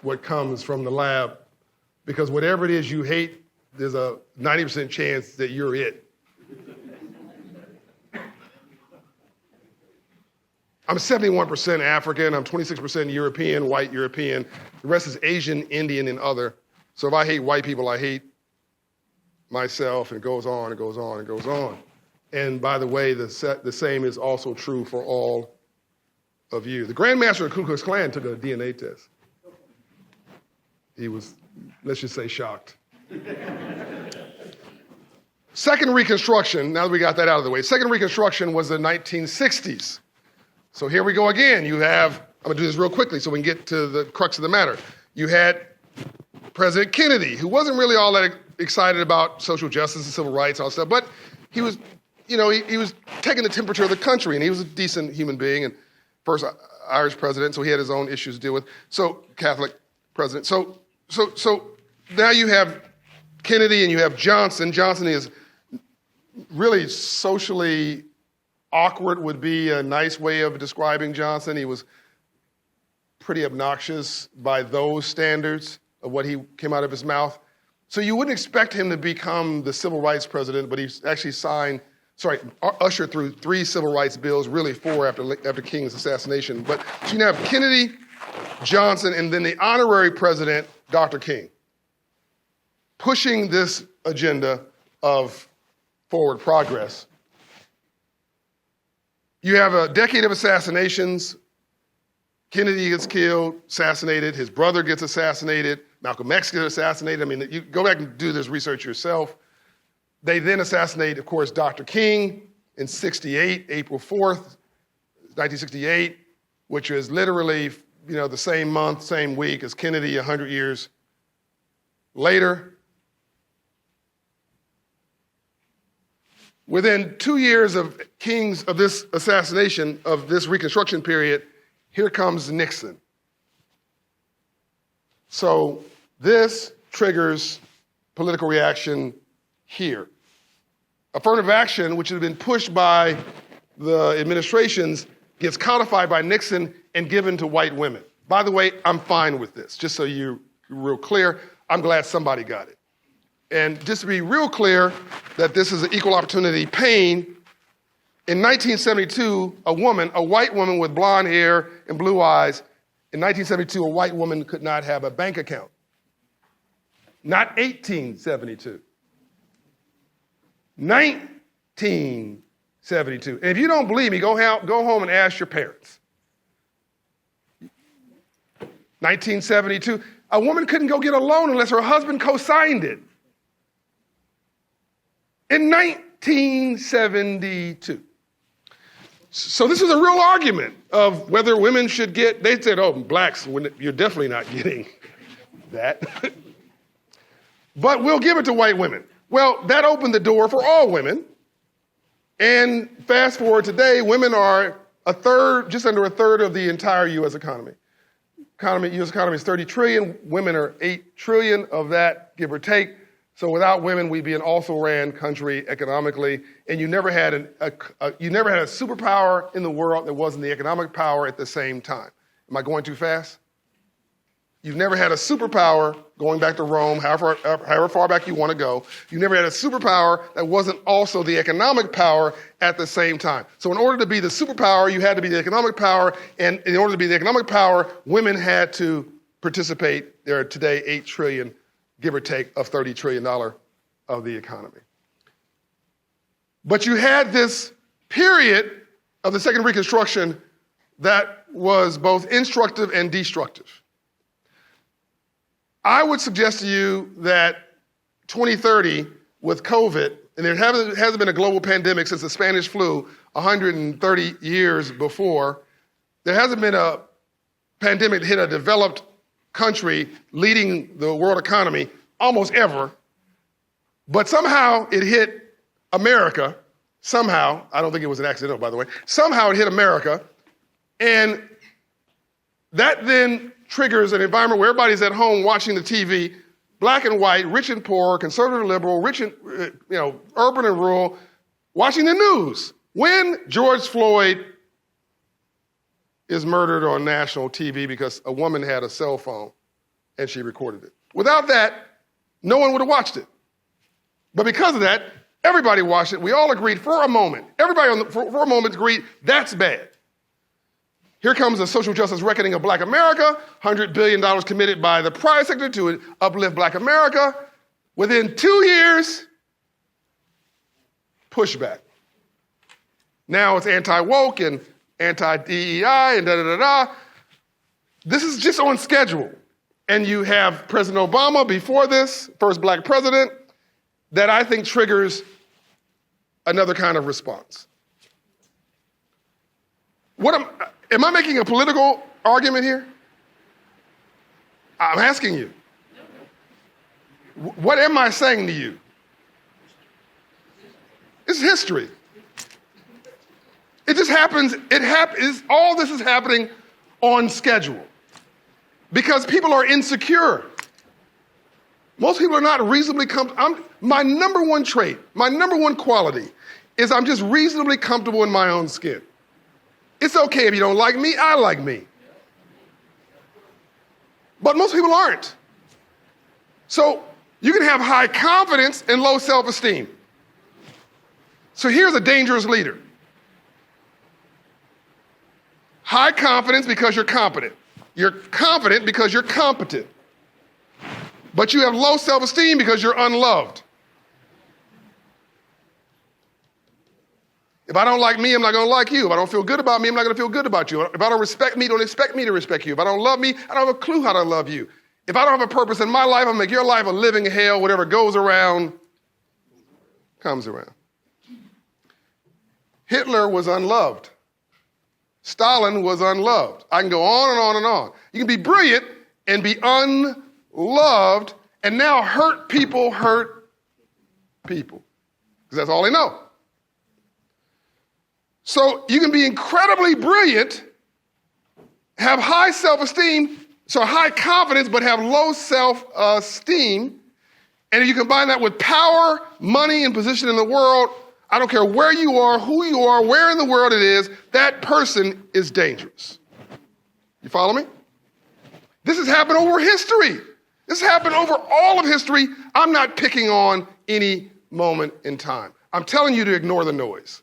what comes from the lab, because whatever it is you hate, there's a 90% chance that you're it. I'm 71% African, I'm 26% European, white European. The rest is Asian, Indian, and other. So if I hate white people, I hate myself, and it goes on, and goes on, and goes on. And by the way, the same is also true for all of you. The Grand Master of the Ku Klux Klan took a DNA test. He was, let's just say, shocked. Second Reconstruction, now that we got that out of the way, Second Reconstruction was the 1960s. So here we go again. You have, I'm going to do this real quickly so we can get to the crux of the matter. You had President Kennedy, who wasn't really all that excited about social justice and civil rights, all that stuff, but he was, he was taking the temperature of the country, and he was a decent human being, and first Irish president, so he had his own issues to deal with. So Catholic president. So now you have Kennedy and you have Johnson. Johnson is really socially awkward would be a nice way of describing Johnson. He was pretty obnoxious by those standards of what he came out of his mouth. So you wouldn't expect him to become the civil rights president, but he actually ushered through 3 civil rights bills, really 4 after King's assassination. But so you have Kennedy, Johnson, and then the honorary president, Dr. King, pushing this agenda of forward progress. You have a decade of assassinations. Kennedy gets killed, assassinated. His brother gets assassinated. Malcolm X gets assassinated. I mean, you go back and do this research yourself. They then assassinate, of course, Dr. King in 68, April 4th, 1968, which was literally, the same month, same week as Kennedy 100 years later. Within 2 years of this assassination, of this Reconstruction period, here comes Nixon. So this triggers political reaction here. Affirmative action, which had been pushed by the administrations, gets codified by Nixon and given to white women. By the way, I'm fine with this, just so you're real clear. I'm glad somebody got it. And just to be real clear that this is an equal opportunity pain, in 1972, a white woman with blonde hair and blue eyes, in 1972, a white woman could not have a bank account. Not 1872. 1972. And if you don't believe me, go home and ask your parents. 1972, a woman couldn't go get a loan unless her husband co-signed it. In 1972. So this was a real argument of whether women should get, they said, oh, blacks, you're definitely not getting that. But we'll give it to white women. Well, that opened the door for all women. And fast forward today, women are just under a third of the entire U.S. economy. U.S. economy is 30 trillion. Women are 8 trillion of that, give or take. So without women, we'd be an also-ran country economically. And you never had a superpower in the world that wasn't the economic power at the same time. Am I going too fast? You've never had a superpower, going back to Rome, however far back you want to go. You never had a superpower that wasn't also the economic power at the same time. So in order to be the superpower, you had to be the economic power. And in order to be the economic power, women had to participate. There are today 8 trillion, give or take, of $30 trillion of the economy. But you had this period of the Second Reconstruction that was both instructive and destructive. I would suggest to you that 2030 with COVID, and there hasn't been a global pandemic since the Spanish flu 130 years before, there hasn't been a pandemic that hit a developed country leading the world economy almost ever, but somehow it hit America, somehow, I don't think it was an accident, by the way, somehow it hit America, and that then triggers an environment where everybody's at home watching the TV, black and white, rich and poor, conservative and liberal, rich and, urban and rural, watching the news. When George Floyd is murdered on national TV because a woman had a cell phone and she recorded it. Without that, no one would have watched it. But because of that, everybody watched it. We all agreed for a moment. Everybody for a moment agreed that's bad. Here comes a social justice reckoning of black America, $100 billion committed by the private sector to uplift black America. Within 2 years, pushback. Now it's anti-woke and anti-DEI and da-da-da-da. This is just on schedule. and you have President Obama before this, first black president, that I think triggers another kind of response. Am I making a political argument here? I'm asking you. What am I saying to you? It's history. It just happens, all this is happening on schedule because people are insecure. Most people are not reasonably comfortable. My number one trait, my number one quality is I'm just reasonably comfortable in my own skin. It's okay if you don't like me, I like me. But most people aren't. So you can have high confidence and low self-esteem. So here's a dangerous leader. High confidence because you're competent. You're confident because you're competent. But you have low self-esteem because you're unloved. If I don't like me, I'm not going to like you. If I don't feel good about me, I'm not going to feel good about you. If I don't respect me, don't expect me to respect you. If I don't love me, I don't have a clue how to love you. If I don't have a purpose in my life, I'll make your life a living hell. Whatever goes around, comes around. Hitler was unloved. Stalin was unloved. I can go on and on and on. You can be brilliant and be unloved and now hurt people. Because that's all they know. So you can be incredibly brilliant, have high self-esteem, so high confidence, but have low self-esteem. And if you combine that with power, money, and position in the world, I don't care where you are, who you are, where in the world it is, that person is dangerous. You follow me? This has happened over history. This has happened over all of history. I'm not picking on any moment in time. I'm telling you to ignore the noise.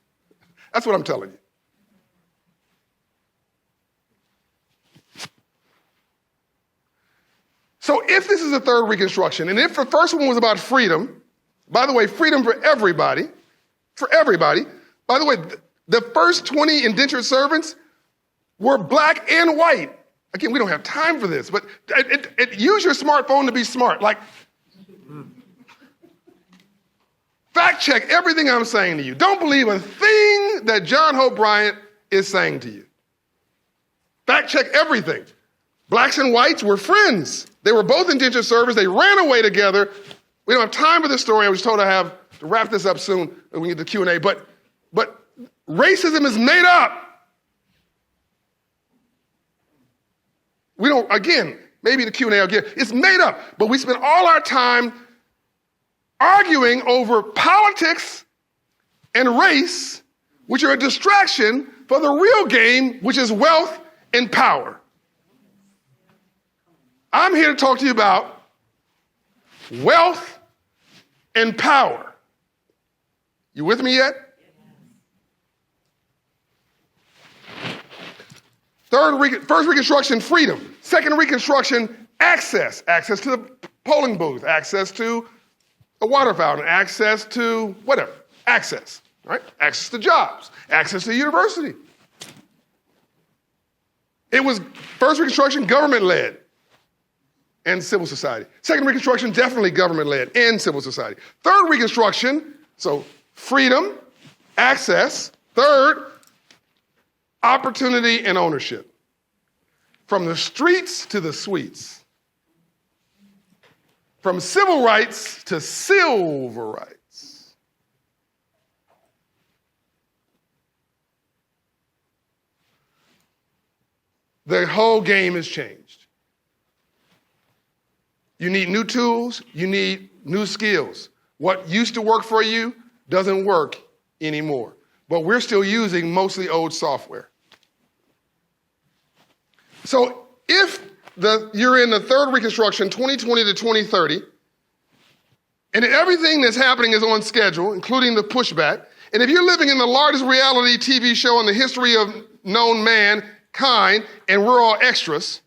That's what I'm telling you. So if this is a third Reconstruction, and if the first one was about freedom, by the way, freedom for everybody, by the way, the first 20 indentured servants were black and white. Again, we don't have time for this, but use your smartphone to be smart. Like, fact check everything I'm saying to you. Don't believe a thing that John Hope Bryant is saying to you. Fact check everything. Blacks and whites were friends. They were both indentured servants. They ran away together. We don't have time for this story. I was told I have to wrap this up soon when we get to Q&A. But racism is made up. We don't, again, maybe the Q&A again. It's made up. But we spend all our time arguing over politics and race, which are a distraction for the real game, which is wealth and power. I'm here to talk to you about wealth and power. You with me yet? First Reconstruction, freedom. Second Reconstruction, access. Access to the polling booth, access to a water fountain, access to whatever. Access, right? Access to jobs, access to university. It was First Reconstruction, government-led and civil society. Second Reconstruction, definitely government-led and civil society. Third Reconstruction, so freedom, access. Third, opportunity and ownership. From the streets to the suites. From civil rights to civil rights. The whole game has changed. You need new tools, you need new skills. What used to work for you doesn't work anymore. But we're still using mostly old software. So if you're in the third Reconstruction, 2020 to 2030, and everything that's happening is on schedule, including the pushback, and if you're living in the largest reality TV show in the history of known mankind, and we're all extras,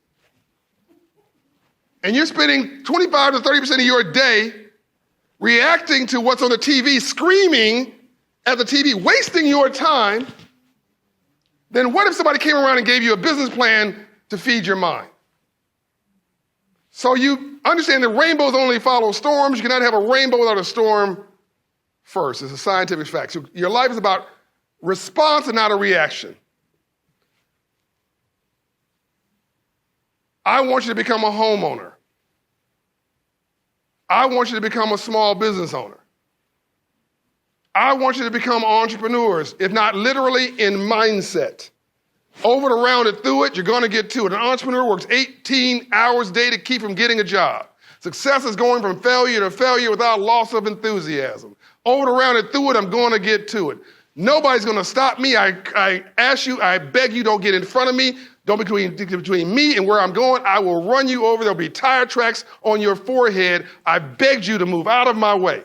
and you're spending 25 to 30% of your day reacting to what's on the TV, screaming at the TV, wasting your time, then what if somebody came around and gave you a business plan to feed your mind? So you understand that rainbows only follow storms. You cannot have a rainbow without a storm first. It's a scientific fact. So your life is about response and not a reaction. I want you to become a homeowner. I want you to become a small business owner. I want you to become entrepreneurs, if not literally in mindset. Over and around and through it, you're going to get to it. An entrepreneur works 18 hours a day to keep from getting a job. Success is going from failure to failure without loss of enthusiasm. Over and around and through it, I'm going to get to it. Nobody's going to stop me. I ask you, I beg you, don't get in front of me. Don't be between me and where I'm going. I will run you over. There'll be tire tracks on your forehead. I begged you to move out of my way.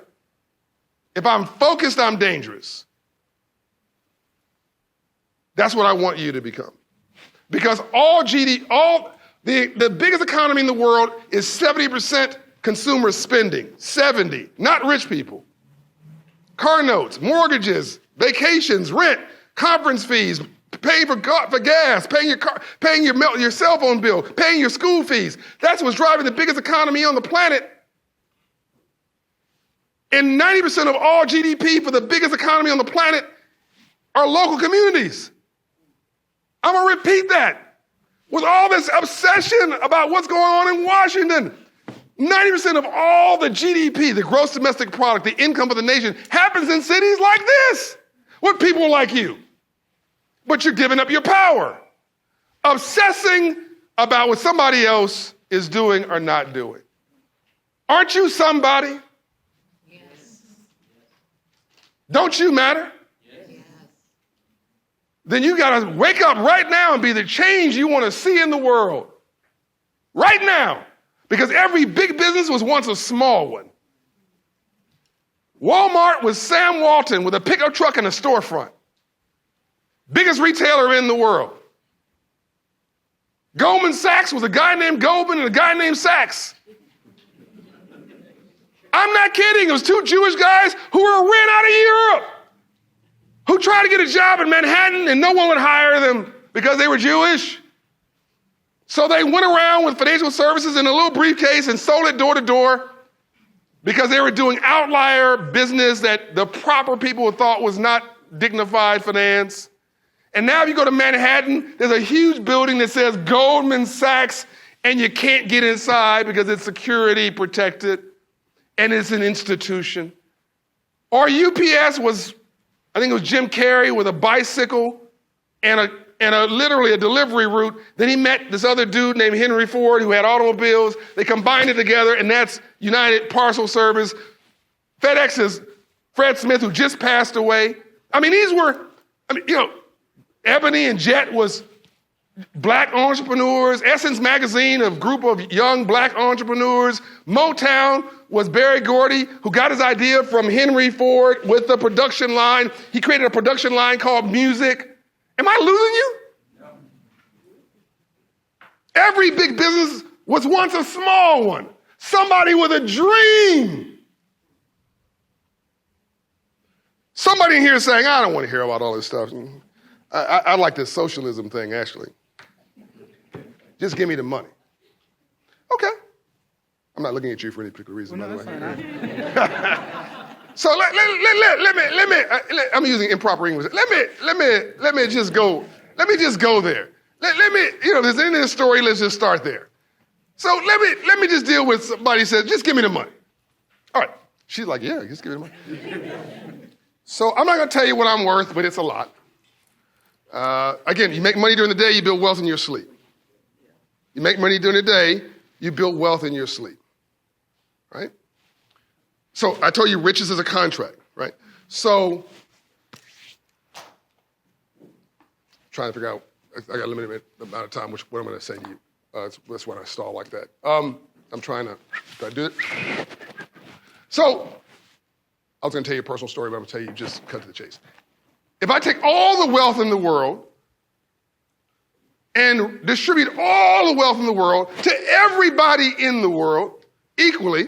If I'm focused, I'm dangerous. That's what I want you to become. Because the biggest economy in the world is 70% consumer spending. 70, not rich people. Car notes, mortgages, vacations, rent, conference fees, paying for gas, paying your car, paying your cell phone bill, paying your school fees. That's what's driving the biggest economy on the planet. And 90% of all GDP for the biggest economy on the planet are local communities. I'm going to repeat that. With all this obsession about what's going on in Washington, 90% of all the GDP, the gross domestic product, the income of the nation, happens in cities like this with people like you. But you're giving up your power, obsessing about what somebody else is doing or not doing. Aren't you somebody? Yes. Don't you matter? Yes. Then you got to wake up right now and be the change you want to see in the world. Right now. Because every big business was once a small one. Walmart was Sam Walton with a pickup truck and a storefront. Biggest retailer in the world. Goldman Sachs was a guy named Goldman and a guy named Sachs. I'm not kidding. It was two Jewish guys who were ran out of Europe, who tried to get a job in Manhattan and no one would hire them because they were Jewish. So they went around with financial services in a little briefcase and sold it door to door because they were doing outlier business that the proper people thought was not dignified finance. And now if you go to Manhattan, there's a huge building that says Goldman Sachs, and you can't get inside because it's security protected and it's an institution. Or UPS was, I think it was Jim Carrey with a bicycle and literally a delivery route. Then he met this other dude named Henry Ford who had automobiles. They combined it together, and that's United Parcel Service. FedEx is Fred Smith, who just passed away. Ebony and Jet was black entrepreneurs. Essence Magazine, a group of young black entrepreneurs. Motown was Berry Gordy, who got his idea from Henry Ford with the production line. He created a production line called Music. Am I losing you? No. Every big business was once a small one. Somebody with a dream. Somebody in here is saying, I don't want to hear about all this stuff. I like this socialism thing, actually. Just give me the money. Okay. I'm not looking at you for any particular reason, by the way. So let me, I'm using improper English. Let me just go there. Let me, there's the end of the story, let's just start there. So let me just deal with somebody who says, just give me the money. All right. She's like, yeah, just give me the money. So I'm not going to tell you what I'm worth, but it's a lot. Again, you make money during the day, you build wealth in your sleep. You make money during the day, you build wealth in your sleep. Right? So I told you riches is a contract, right? So trying to figure out, I got a limited amount of time, what I'm going to say to you. That's why I stall like that. I'm trying to, did I do it? So I was going to tell you a personal story, but I'm going to tell you, just cut to the chase. If I take all the wealth in the world and distribute all the wealth in the world to everybody in the world equally,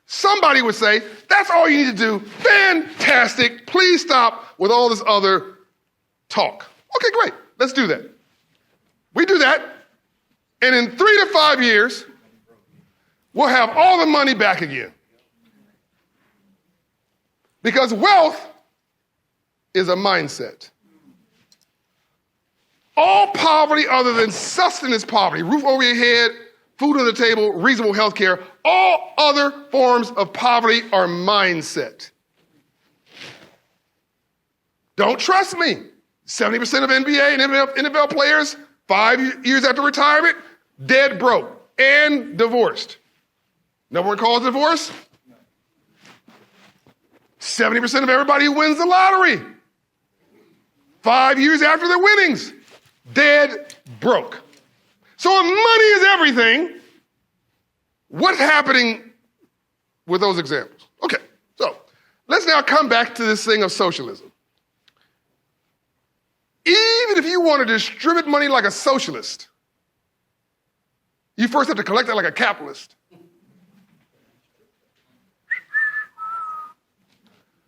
somebody would say, that's all you need to do. Fantastic. Please stop with all this other talk. Okay, great. Let's do that. We do that. And in 3 to 5 years, we'll have all the money back again. Because wealth is a mindset. All poverty other than sustenance poverty, roof over your head, food on the table, reasonable health care, all other forms of poverty are mindset. Don't trust me. 70% of NBA and NFL players, 5 years after retirement, dead broke and divorced. Number one cause of divorce? 70% of everybody who wins the lottery, 5 years after their winnings, dead broke. So if money is everything, what's happening with those examples? Okay, so let's now come back to this thing of socialism. Even if you want to distribute money like a socialist, you first have to collect it like a capitalist.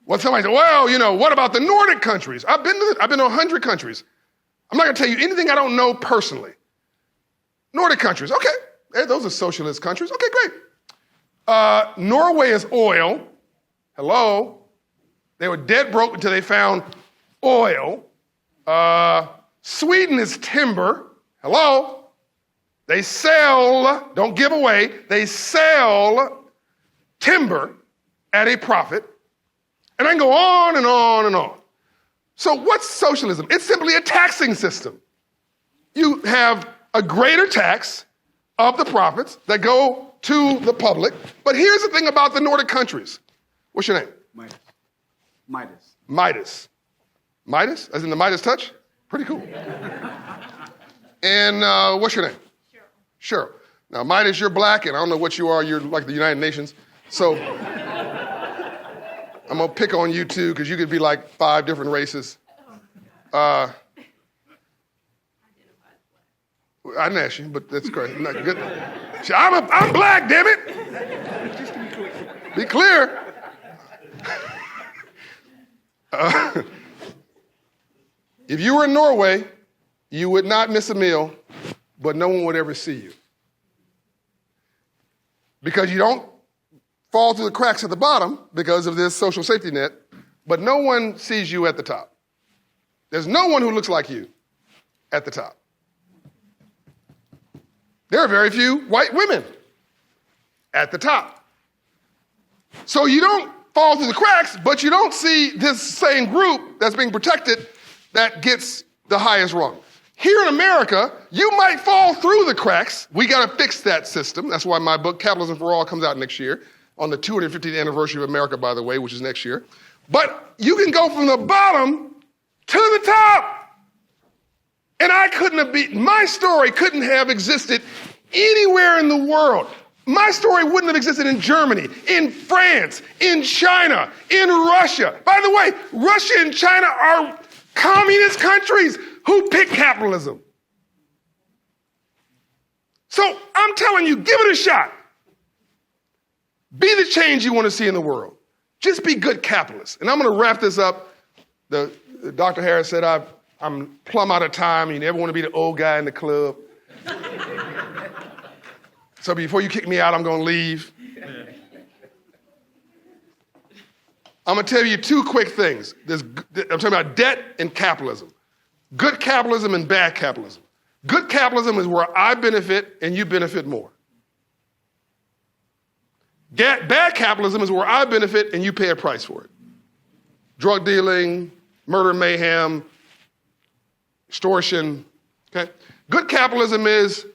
Well, somebody said, well, what about the Nordic countries? I've been to 100 countries. I'm not going to tell you anything I don't know personally. Nordic countries, okay. Those are socialist countries. Okay, great. Norway is oil. Hello. They were dead broke until they found oil. Sweden is timber. Hello. They sell, don't give away, they sell timber at a profit. And I can go on and on and on. So what's socialism? It's simply a taxing system. You have a greater tax of the profits that go to the public. But here's the thing about the Nordic countries. What's your name? Midas. Midas. Midas? As in the Midas touch? Pretty cool. And what's your name? Cheryl. Now, Midas, you're black, and I don't know what you are. You're like the United Nations. So I'm going to pick on you, too, because you could be like 5 different races. I didn't ask you, but that's great. Not good. I'm black, damn it. Just to be clear. Be clear. If you were in Norway, you would not miss a meal, but no one would ever see you. Because you don't fall through the cracks at the bottom because of this social safety net, but no one sees you at the top. There's no one who looks like you at the top. There are very few white women at the top. So you don't fall through the cracks, but you don't see this same group that's being protected that gets the highest rung. Here in America, you might fall through the cracks. We got to fix that system. That's why my book, Capitalism for All, comes out next year, on the 250th anniversary of America, by the way, which is next year. But you can go from the bottom to the top. And my story couldn't have existed anywhere in the world. My story wouldn't have existed in Germany, in France, in China, in Russia. By the way, Russia and China are communist countries who pick capitalism. So I'm telling you, give it a shot. Be the change you want to see in the world. Just be good capitalists. And I'm going to wrap this up. Dr. Harris said I'm plumb out of time. You never want to be the old guy in the club. So before you kick me out, I'm going to leave. I'm going to tell you 2 quick things. I'm talking about debt and capitalism. Good capitalism and bad capitalism. Good capitalism is where I benefit and you benefit more. Bad capitalism is where I benefit and you pay a price for it. Drug dealing, murder, mayhem, extortion. Okay. Good capitalism is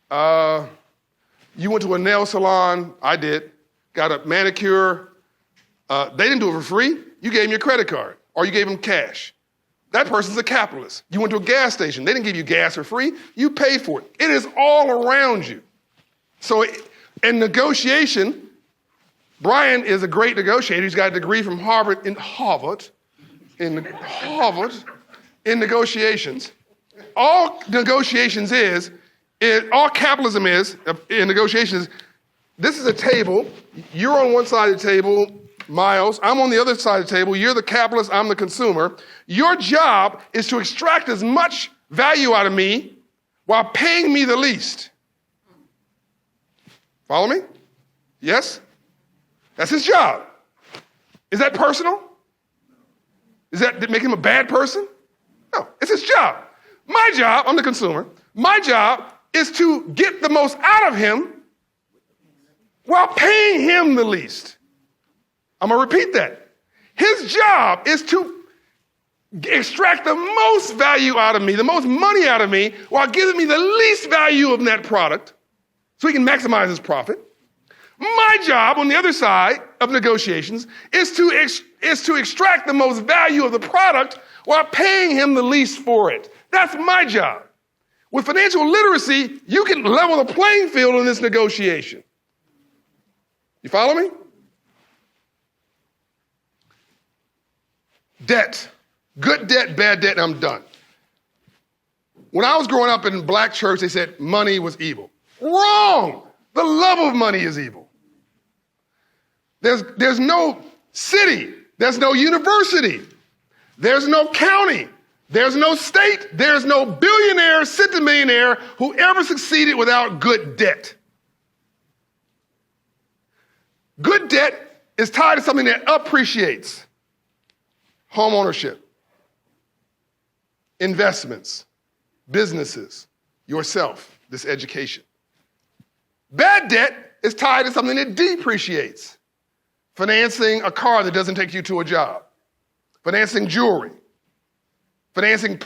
you went to a nail salon, I did, got a manicure. They didn't do it for free. You gave them your credit card or you gave them cash. That person's a capitalist. You went to a gas station. They didn't give you gas for free. You paid for it. It is all around you. So in negotiation, Brian is a great negotiator. He's got a degree from Harvard in negotiations. All negotiations all capitalism is in negotiations. This is a table. You're on one side of the table, Miles. I'm on the other side of the table. You're the capitalist. I'm the consumer. Your job is to extract as much value out of me while paying me the least. Follow me? Yes? That's his job. Is that personal? Is that making him a bad person? No, it's his job. My job, I'm the consumer, my job is to get the most out of him while paying him the least. I'm going to repeat that. His job is to extract the most value out of me, the most money out of me, while giving me the least value of that product so he can maximize his profit. My job on the other side of negotiations is to extract the most value of the product while paying him the least for it. That's my job. With financial literacy, you can level the playing field in this negotiation. You follow me? Debt. Good debt, bad debt, and I'm done. When I was growing up in black church, they said money was evil. Wrong! The love of money is evil. There's no city, there's no university, there's no county, there's no state, there's no billionaire, centimillionaire who ever succeeded without good debt. Good debt is tied to something that appreciates. Home ownership, investments, businesses, yourself, this education. Bad debt is tied to something that depreciates. Financing a car that doesn't take you to a job. Financing jewelry. Financing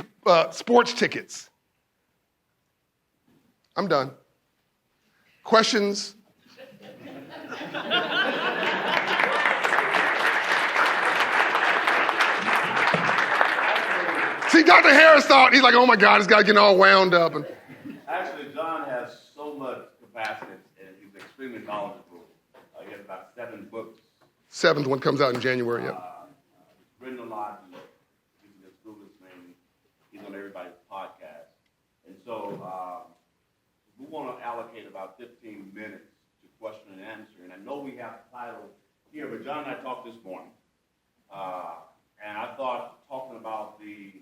sports tickets. I'm done. Questions? See, Dr. Harris thought, he's like, oh my God, this guy's getting all wound up. Actually, John has so much capacity and he's extremely knowledgeable. He has about 7 books. 7th one comes out in January, yeah. He's written a lot. You can just Google his name. He's on everybody's podcast. And so we want to allocate about 15 minutes to question and answer. And I know we have the title here, but John and I talked this morning. And I thought talking about the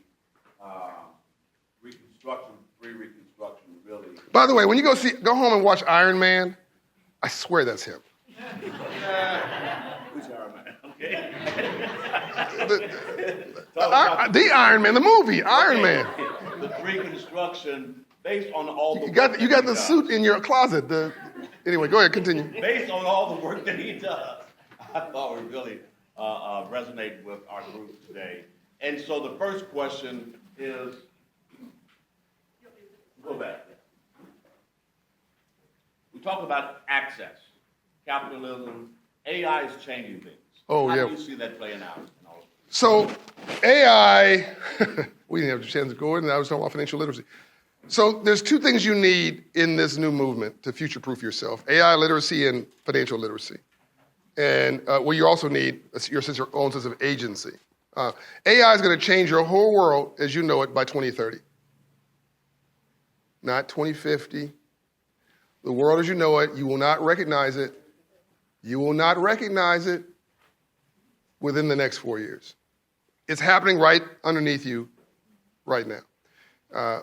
reconstruction, reconstruction, really. By the way, when you go home and watch Iron Man, I swear that's him. Who's Iron Man? Okay. The Iron Man, the movie, Iron Man. The reconstruction based on all the You got the suit in your closet. Anyway, go ahead, continue. Based on all the work that he does, I thought we really resonate with our group today. And so the first question is, go back. We talk about access, capitalism, AI is changing things. Oh, How yeah. do you see that playing out? So AI, we didn't have a chance to go in, and I was talking about financial literacy. So there's 2 things you need in this new movement to future-proof yourself, AI literacy and financial literacy. And you also need your own sense of agency. AI is going to change your whole world as you know it by 2030. Not 2050. The world as you know it, you will not recognize it. You will not recognize it within the next 4 years. It's happening right underneath you right now.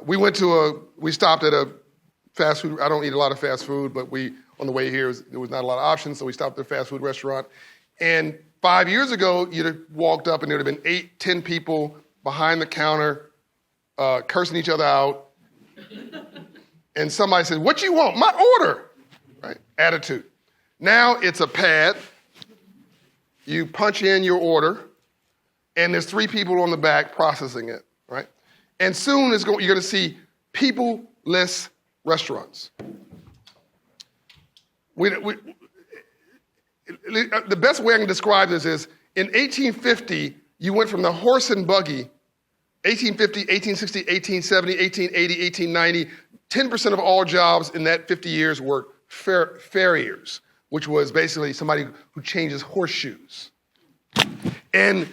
We stopped at a fast food. I don't eat a lot of fast food, but on the way here, there was not a lot of options, so we stopped at a fast food restaurant. And 5 years ago, you'd have walked up and there would have been 8, 10 people behind the counter cursing each other out. And somebody said, what you want? My order. Right? Attitude. Now it's a pad. You punch in your order, and there's 3 people on the back processing it. Right? And soon you're going to see people-less restaurants. The best way I can describe this is, in 1850, you went from the horse and buggy, 1850, 1860, 1870, 1880, 1890, 10% of all jobs in that 50 years were farriers, which was basically somebody who changes horseshoes. And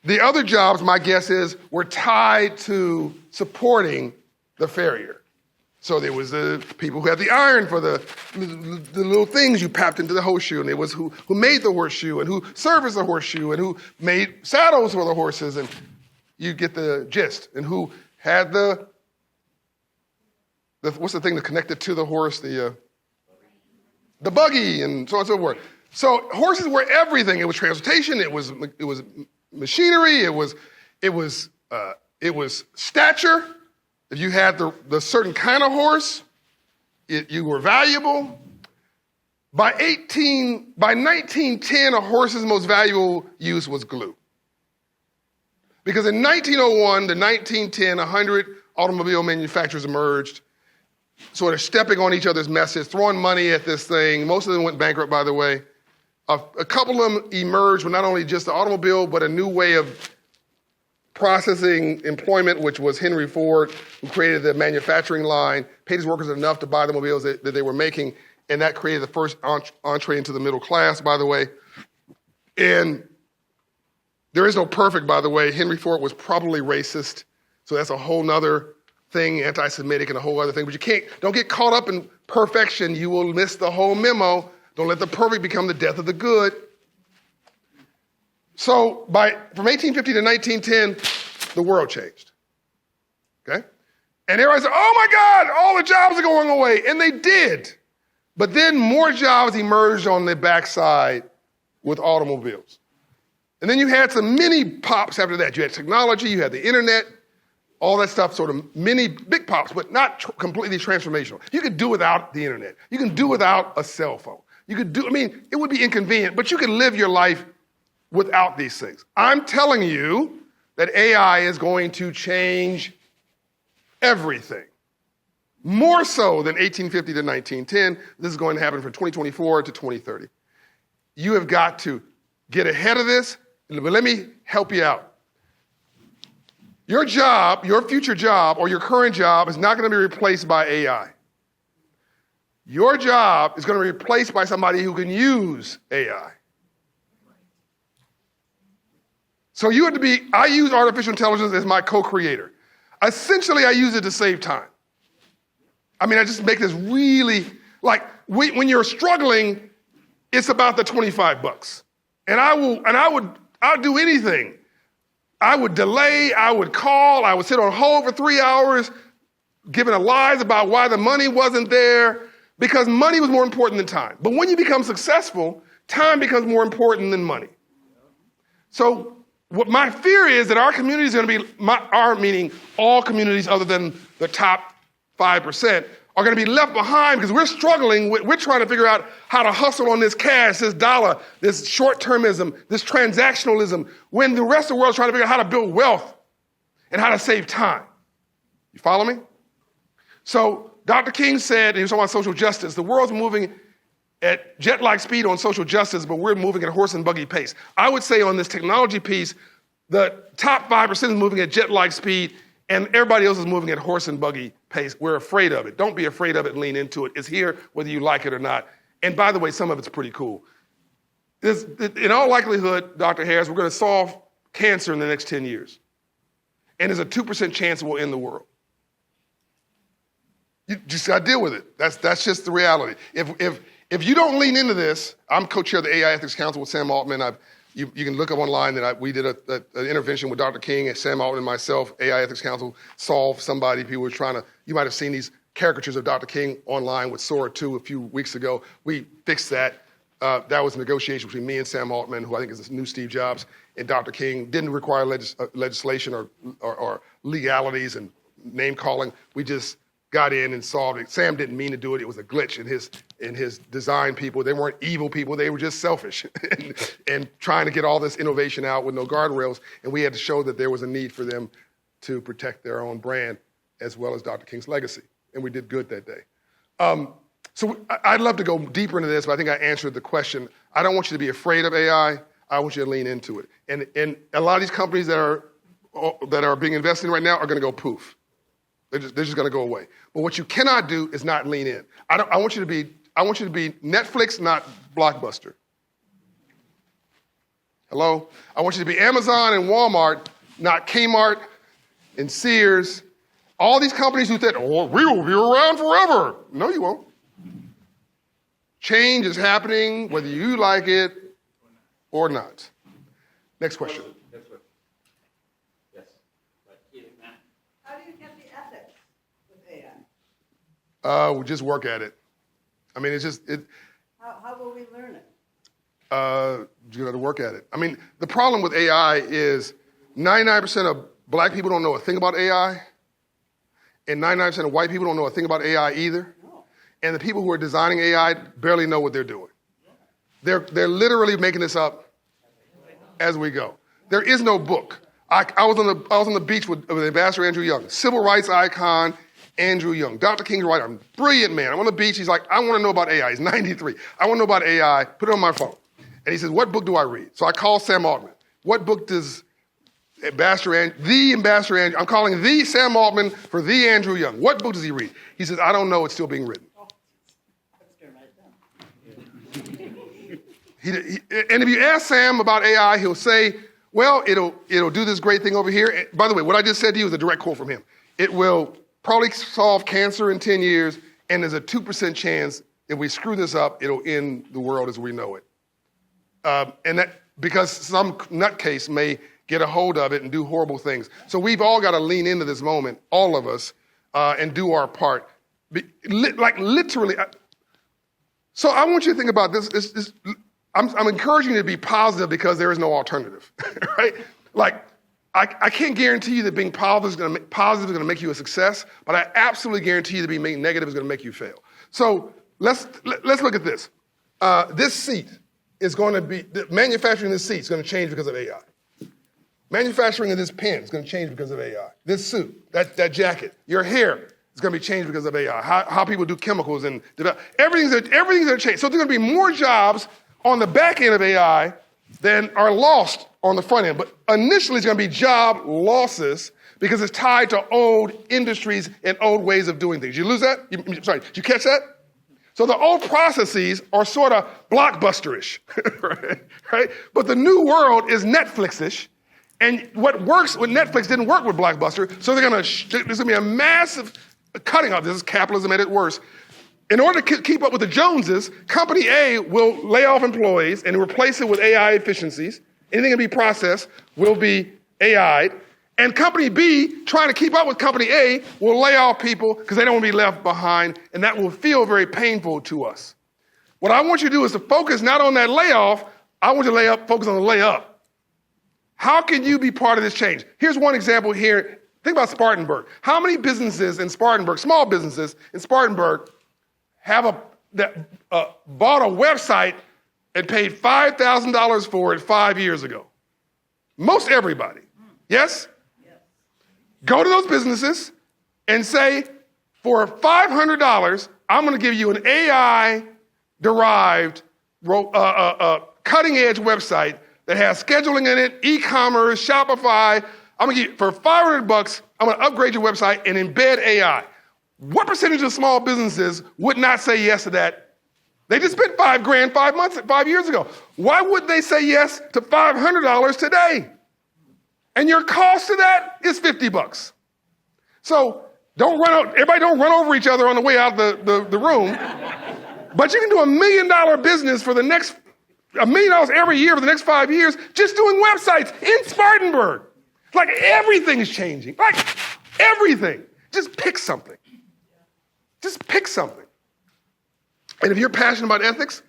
the other jobs, my guess is, were tied to supporting the farrier. So there was the people who had the iron for the little things you packed into the horseshoe, and there was who made the horseshoe, and who serviced the horseshoe, and who made saddles for the horses, and you get the gist. And who had the what's the thing that connected to the horse? The the buggy and so on and so forth. So horses were everything. It was transportation. It was machinery. It was stature. If you had the certain kind of horse, you were valuable. By 1910, a horse's most valuable use was glue. Because in 1901 to 1910, 100 automobile manufacturers emerged, sort of stepping on each other's messes, throwing money at this thing. Most of them went bankrupt, by the way. A couple of them emerged with not only just the automobile, but a new way of processing employment, which was Henry Ford, who created the manufacturing line, paid his workers enough to buy the automobiles that they were making, and that created the first entree into the middle class, by the way. And there is no perfect, by the way. Henry Ford was probably racist, so that's a whole nother thing, anti-Semitic and a whole other thing. But don't get caught up in perfection. You will miss the whole memo. Don't let the perfect become the death of the good. So from 1850 to 1910, the world changed. Okay? And everybody said, oh my God, all the jobs are going away. And they did. But then more jobs emerged on the backside with automobiles. And then you had some mini pops after that. You had technology, you had the internet, all that stuff, sort of mini big pops, but not completely transformational. You could do without the internet. You can do without a cell phone. It would be inconvenient, but you can live your life without these things. I'm telling you that AI is going to change everything. More so than 1850 to 1910. This is going to happen from 2024 to 2030. You have got to get ahead of this, but let me help you out. Your job, your future job, or your current job is not going to be replaced by AI. Your job is going to be replaced by somebody who can use AI. So I use artificial intelligence as my co-creator. Essentially, I use it to save time. I just make this really, when you're struggling, it's about the $25. And I'll do anything. I would delay, I would call, I would sit on hold for 3 hours, giving lies about why the money wasn't there, because money was more important than time. But when you become successful, time becomes more important than money. So what my fear is that our community is going to be, meaning all communities other than the top 5%, are going to be left behind because we're struggling. We're trying to figure out how to hustle on this cash, this dollar, this short-termism, this transactionalism, when the rest of the world is trying to figure out how to build wealth and how to save time. You follow me? So Dr. King said, and he was talking about social justice, the world's moving at jet-like speed on social justice, but we're moving at a horse and buggy pace. I would say on this technology piece, the top 5% is moving at jet-like speed, and everybody else is moving at horse and buggy pace. We're afraid of it. Don't be afraid of it and lean into it. It's here whether you like it or not. And by the way, some of it's pretty cool. In all likelihood, Dr. Harris, we're going to solve cancer in the next 10 years. And there's a 2% chance we'll end the world. You just got to deal with it. That's just the reality. If you don't lean into this, I'm co-chair of the AI Ethics Council with Sam Altman. You can look up online that we did an intervention with Dr. King and Sam Altman and myself, AI Ethics Council, solved somebody. People were trying to, you might have seen these caricatures of Dr. King online with Sora 2 a few weeks ago. We fixed that. That was a negotiation between me and Sam Altman, who I think is the new Steve Jobs, and Dr. King. Didn't require legislation or legalities and name calling. We just got in and solved it. Sam didn't mean to do it. It was a glitch in his design people. They weren't evil people. They were just selfish and trying to get all this innovation out with no guardrails. And we had to show that there was a need for them to protect their own brand as well as Dr. King's legacy. And we did good that day. So I'd love to go deeper into this, but I think I answered the question. I don't want you to be afraid of AI. I want you to lean into it. And a lot of these companies that are being invested in right now are going to go poof. They're just going to go away. But what you cannot do is not lean in. I want you to be Netflix, not Blockbuster. Hello? I want you to be Amazon and Walmart, not Kmart and Sears. All these companies who said, oh, we will be around forever. No, you won't. Change is happening whether you like it or not. Next question. How do you get the ethics with AI? We just work at it. How You got to work at it. I mean, the problem with AI is 99% of black people don't know a thing about AI, and 99% of white people don't know a thing about AI either. And the people who are designing AI barely know what they're doing. They're literally making this up as we go. There is no book. I was on the beach with Ambassador Andrew Young, civil rights icon Andrew Young. Dr. King's right. I'm a brilliant man. I'm on the beach. He's like, I want to know about AI. He's 93. I want to know about AI. Put it on my phone. And he says, what book do I read? So I call Sam Altman. What book does the Ambassador Andrew, I'm calling the Sam Altman for the Andrew Young. What book does he read? He says, I don't know. It's still being written. And if you ask Sam about AI, he'll say, well, it'll do this great thing over here. And by the way, what I just said to you is a direct quote from him. It will probably solve cancer in 10 years, and there's a 2% chance if we screw this up, it'll end the world as we know it. And that because some nutcase may get a hold of it and do horrible things. So we've all got to lean into this moment, all of us, and do our part. Literally. So I want you to think about this. I'm encouraging you to be positive because there is no alternative, right? Like, I can't guarantee you that being positive is going to make you a success, but I absolutely guarantee you that being negative is going to make you fail. So let's look at this. This seat is going to be, manufacturing this seat is going to change because of AI. Manufacturing of this pen is going to change because of AI. This suit, that jacket, your hair is going to be changed because of AI. How people do chemicals and develop, everything's going to change. So there's going to be more jobs on the back end of AI than are lost on the front end. But initially, it's going to be job losses because it's tied to old industries and old ways of doing things. You lose that? Did you catch that? So the old processes are sort of blockbuster-ish, right? But the new world is Netflix-ish. And what works with Netflix didn't work with Blockbuster. So there's going to be a massive cutting off. This is capitalism at its worst. In order to keep up with the Joneses, Company A will lay off employees and replace it with AI efficiencies. Anything that can be processed will be AI'd. And Company B, trying to keep up with Company A, will lay off people because they don't want to be left behind, and that will feel very painful to us. What I want you to do is to focus not on that layoff, I want you to focus on the layup. How can you be part of this change? Here's one example here. Think about Spartanburg. How many businesses in Spartanburg, small businesses in Spartanburg, have bought a website and paid $5,000 for it 5 years ago? Most everybody. Yes? Go to those businesses and say, for $500, I'm going to give you an AI-derived cutting-edge website that has scheduling in it, e-commerce, Shopify. I'm going to give you, for $500, I'm going to upgrade your website and embed AI. What percentage of small businesses would not say yes to that? They just spent $5,000 5 years ago. Why would they say yes to $500 today? And your cost to that is $50. So everybody don't run over each other on the way out of the room. But you can do $1 million business for $1 million every year for the next 5 years just doing websites in Spartanburg. Like everything is changing. Like everything. Just pick something. Just pick something. And if you're passionate about ethics,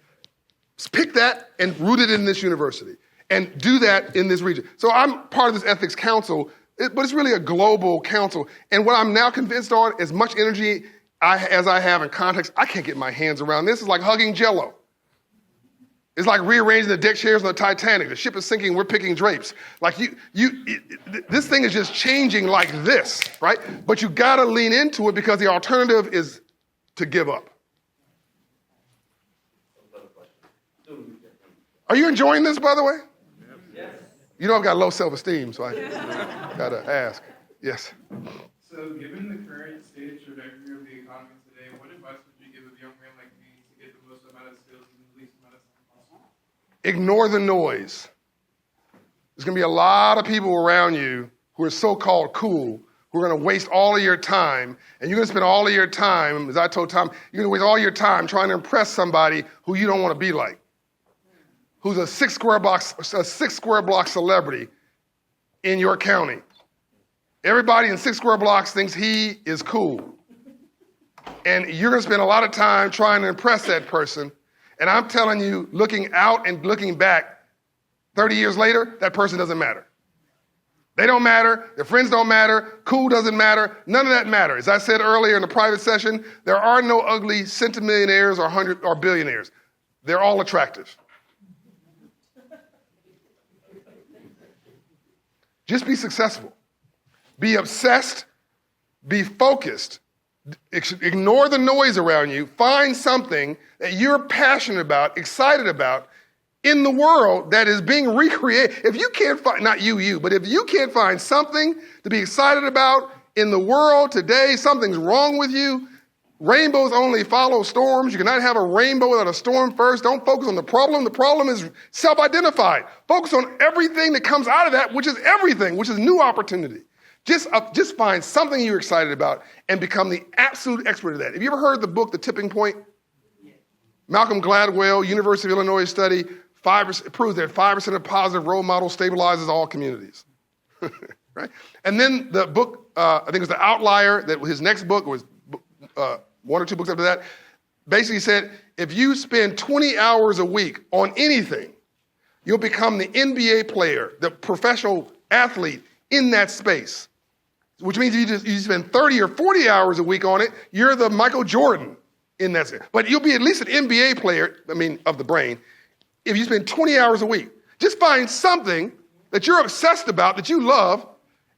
pick that and root it in this university. And do that in this region. So I'm part of this ethics council, but it's really a global council. And what I'm now convinced on, as much energy as I have in context, I can't get my hands around this. It's like hugging Jell-O. It's like rearranging the deck chairs on the Titanic. The ship is sinking, we're picking drapes. Like this thing is just changing like this, right? But you gotta lean into it because the alternative is to give up. Are you enjoying this, by the way? Yes. You know I've got low self-esteem, so I gotta ask. Yes. So given the current state and trajectory of the economy today, what advice would you give a young man like me to get the most amount of skills and the least amount of time possible? Ignore the noise. There's gonna be a lot of people around you who are so-called cool, who are gonna waste all of your time, and you're gonna spend all of your time, as I told Tom, you're gonna waste all your time trying to impress somebody who you don't wanna be like. Who's a six square block celebrity in your county. Everybody in 6 square blocks thinks he is cool. And you're gonna spend a lot of time trying to impress that person. And I'm telling you, looking out and looking back, 30 years later, that person doesn't matter. They don't matter. Their friends don't matter. Cool doesn't matter. None of that matters. As I said earlier in the private session, there are no ugly centimillionaires or billionaires. They're all attractive. Just be successful. Be obsessed. Be focused. Ignore the noise around you. Find something that you're passionate about, excited about, in the world that is being recreated. If you can't find, not you, but if you can't find something to be excited about in the world today, something's wrong with you. Rainbows only follow storms. You cannot have a rainbow without a storm first. Don't focus on the problem. The problem is self-identified. Focus on everything that comes out of that, which is everything, which is new opportunity. Just find something you're excited about and become the absolute expert of that. Have you ever heard the book, The Tipping Point? Malcolm Gladwell, University of Illinois study, proves that 5% of positive role models stabilizes all communities. Right? And then the book, I think it was The Outlier, that his next book was one or two books after that, basically said, if you spend 20 hours a week on anything, you'll become the NBA player, the professional athlete in that space. Which means if you spend 30 or 40 hours a week on it, you're the Michael Jordan in that space. But you'll be at least an NBA player, of the brain, if you spend 20 hours a week. Just find something that you're obsessed about, that you love,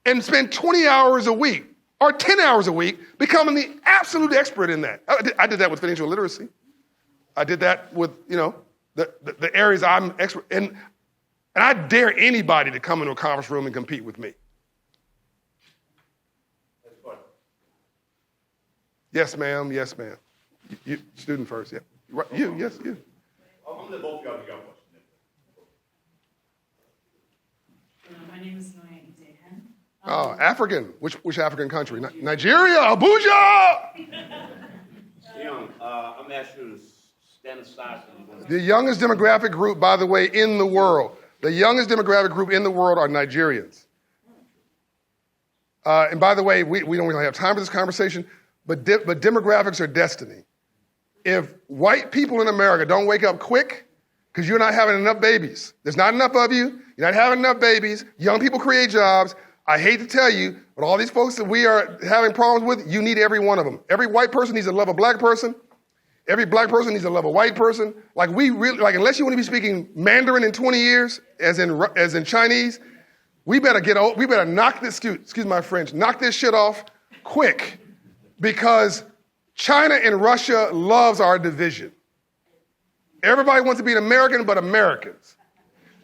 and spend 20 hours a week or 10 hours a week becoming the absolute expert in that. I did that with financial literacy. I did that with, the areas I'm expert in. And I dare anybody to come into a conference room and compete with me. Yes, ma'am. Yes, ma'am. You, student first, yeah. Right, you, yes, you. I'm going to let both of y'all get your question. My name is Noya Idehen. Oh, African. Which African country? Nigeria, Abuja! Young, I'm asking you to stand aside. The youngest demographic group, by the way, in the world. The youngest demographic group in the world are Nigerians. And by the way, we don't really have time for this conversation, but demographics are destiny. If white people in America don't wake up quick, because you're not having enough babies, there's not enough of you, you're not having enough babies, young people create jobs. I hate to tell you, but all these folks that we are having problems with, you need every one of them. Every white person needs to love a black person. Every black person needs to love a white person. Unless you want to be speaking Mandarin in 20 years, as in Chinese, we better knock this, excuse my French, knock this shit off quick, because China and Russia loves our division. Everybody wants to be an American but Americans.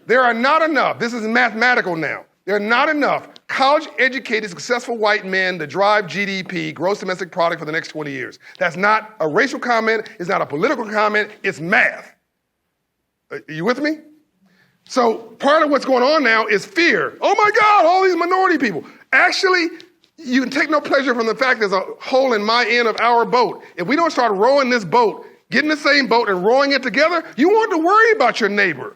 There are not enough, this is mathematical now, there are not enough college-educated, successful white men to drive GDP, gross domestic product, for the next 20 years. That's not a racial comment, it's not a political comment, it's math. Are you with me? So part of what's going on now is fear. Oh my God, all these minority people. Actually, you can take no pleasure from the fact there's a hole in my end of our boat. If we don't start rowing this boat, get in the same boat and rowing it together, you won't have to worry about your neighbor.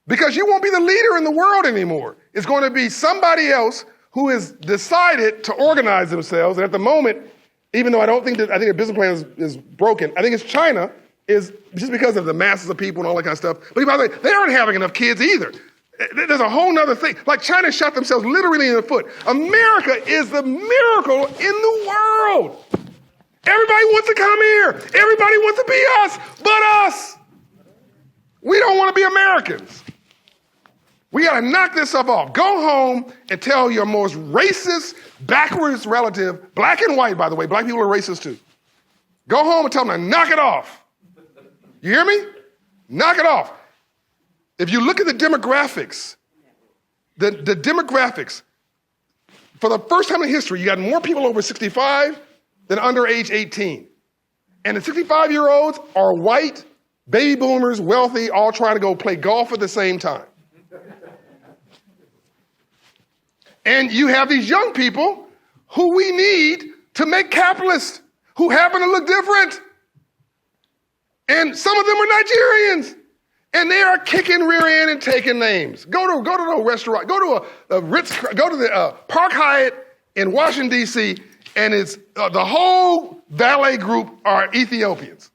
Because you won't be the leader in the world anymore. It's going to be somebody else who has decided to organize themselves. And at the moment, even though I think the business plan is broken, I think it's China, is just because of the masses of people and all that kind of stuff. But by the way, they aren't having enough kids either. There's a whole nother thing. Like China shot themselves literally in the foot. America is the miracle in the world. Everybody wants to come here. Everybody wants to be us, but us. We don't want to be Americans. We got to knock this stuff off. Go home and tell your most racist, backwards relative, black and white, by the way, black people are racist too. Go home and tell them to knock it off. You hear me? Knock it off. If you look at the demographics, the demographics, for the first time in history, you got more people over 65 than under age 18. And the 65-year-olds are white, baby boomers, wealthy, all trying to go play golf at the same time. And you have these young people who we need to make capitalists, who happen to look different. And some of them are Nigerians. And they are kicking rear end and taking names. Go to a restaurant, go to a Ritz, go to the Park Hyatt in Washington, D.C., and it's the whole valet group are Ethiopians.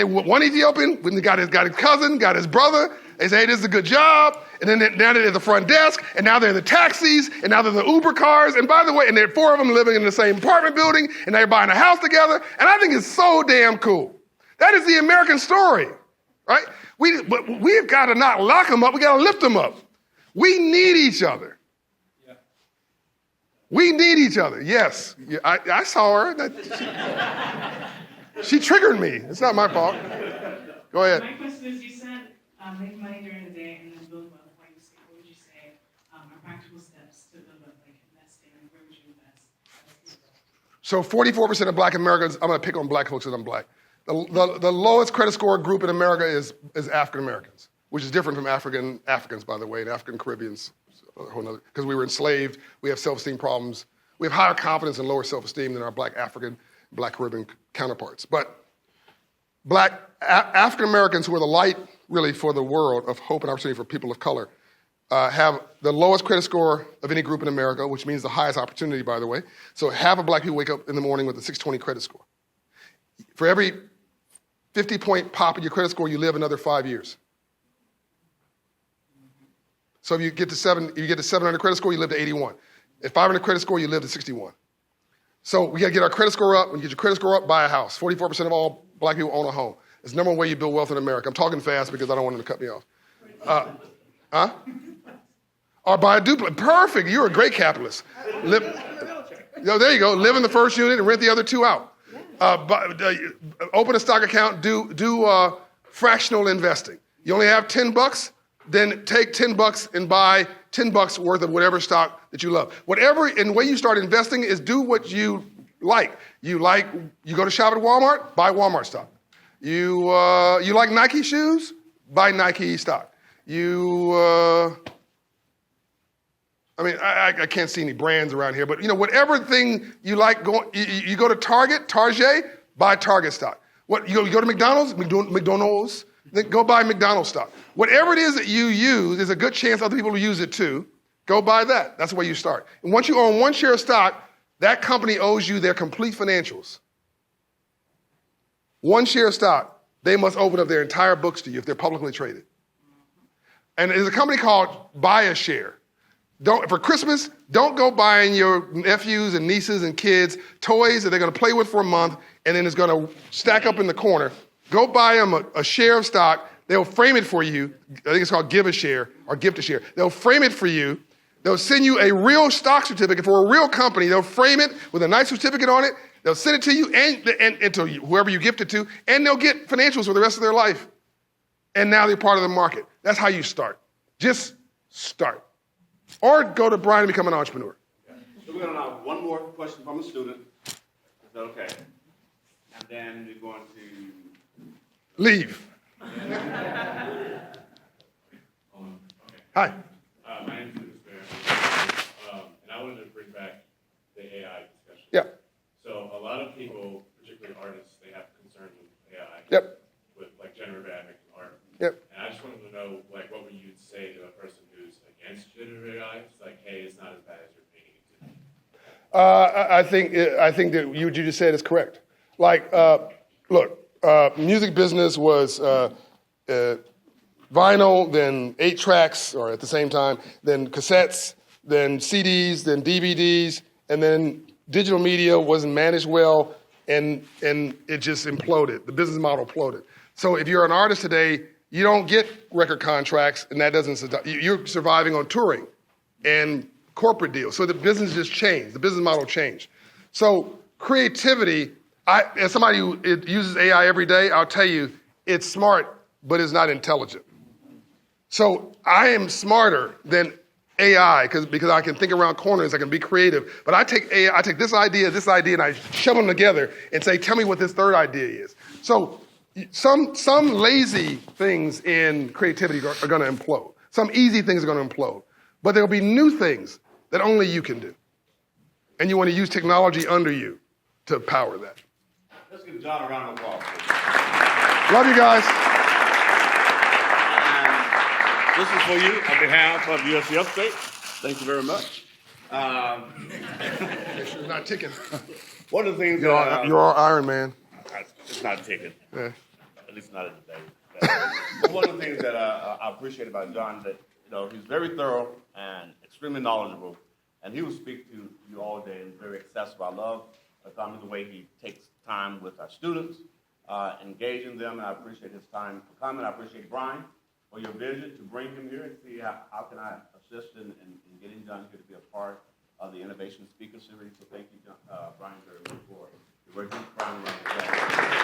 One Ethiopian, when he got his cousin, got his brother, they say, hey, this is a good job. And then now they're at the front desk, and now they're in the taxis, and now they're in the Uber cars. And by the way, and there are 4 of them living in the same apartment building, and they're buying a house together. And I think it's so damn cool. That is the American story, right? We've got to not lock them up. We got to lift them up. We need each other. Yeah. We need each other. Yes. I saw her. She triggered me. It's not my fault. Go ahead. My question is, you said make money during the day and then build wealth. What would you say are practical steps to build up, like investing, and where would you invest? So 44% of black Americans, I'm going to pick on black folks because I'm black. The lowest credit score group in America is African Americans, which is different from Africans, by the way, and African Caribbeans, because we were enslaved. We have self-esteem problems. We have higher confidence and lower self-esteem than our black African, black Caribbean counterparts. But black African Americans, who are the light, really, for the world of hope and opportunity for people of color, have the lowest credit score of any group in America, which means the highest opportunity, by the way. So half of black people wake up in the morning with a 620 credit score. For every 50-point pop in your credit score, you live another 5 years. So if you get to 700 credit score, you live to 81. At 500 credit score, you live to 61. So we got to get our credit score up. When you get your credit score up, buy a house. 44% of all black people own a home. It's the number one way you build wealth in America. I'm talking fast because I don't want them to cut me off. Or buy a duplex. Perfect. You're a great capitalist. There you go. Live in the first unit and rent the other 2 out. Open a stock account. Do fractional investing. You only have $10. Then take $10 and buy $10 worth of whatever stock that you love. And the way you start investing is do what you like. You go to shop at Walmart, buy Walmart stock. You like Nike shoes, buy Nike stock. I can't see any brands around here, but whatever thing you like, you go to Target, buy Target stock. You go to McDonald's, then go buy McDonald's stock. Whatever it is that you use, there's a good chance other people will use it too. Go buy that. That's the way you start. And once you own 1 share of stock, that company owes you their complete financials. 1 share of stock, they must open up their entire books to you if they're publicly traded. And there's a company called Buy a Share. For Christmas, don't go buying your nephews and nieces and kids toys that they're going to play with for a month and then it's going to stack up in the corner. Go buy them a share of stock. They'll frame it for you. I think it's called Give a Share or Gift a Share. They'll frame it for you. They'll send you a real stock certificate for a real company. They'll frame it with a nice certificate on it. They'll send it to you and to whoever you gift it to, and they'll get financials for the rest of their life. And now they're part of the market. That's how you start. Just start. Or go to Brian and become an entrepreneur. So we're going to have one more question from a student. Is that okay? And then we're going to leave. Okay. Hi. My name is Lucas and I wanted to bring back the AI discussion. Yeah. So a lot of people, particularly artists, they have concerns with AI. Yep. With like generative AI making art. Yep. And I just wanted to know, like, what would you say to a person who's against generative AI? It's like, hey, it's not as bad as you're painting it to be. I think that what you just said is correct. Like, look, music business was vinyl, then 8 tracks, or at the same time, then cassettes, then CDs, then DVDs, and then digital media wasn't managed well, and it just imploded. The business model imploded. So if you're an artist today, you don't get record contracts, and that doesn't. You're surviving on touring and corporate deals. So the business just changed. The business model changed. So creativity. As somebody who uses AI every day, I'll tell you, it's smart, but it's not intelligent. So I am smarter than AI because I can think around corners, I can be creative. But I take AI, I take this idea, and I shove them together and say, tell me what this third idea is. So some lazy things in creativity are going to implode. Some easy things are going to implode. But there'll be new things that only you can do. And you want to use technology under you to power that. Let's give John a round of applause. Love you guys. And this is for you on behalf of USC Upstate. Thank you very much. Make sure it's not ticking. One of the things You're Iron Man. it's not ticking. Yeah. at least not a debate. But one of the things that I appreciate about John is that he's very thorough and extremely knowledgeable, and he will speak to you all day and very accessible. I love the way he takes time with our students, engaging them, and I appreciate his time for coming. I appreciate Brian for your vision to bring him here and see how can I assist in getting John here to be a part of the Innovation Speaker Series. So thank you, Brian, very much for your work.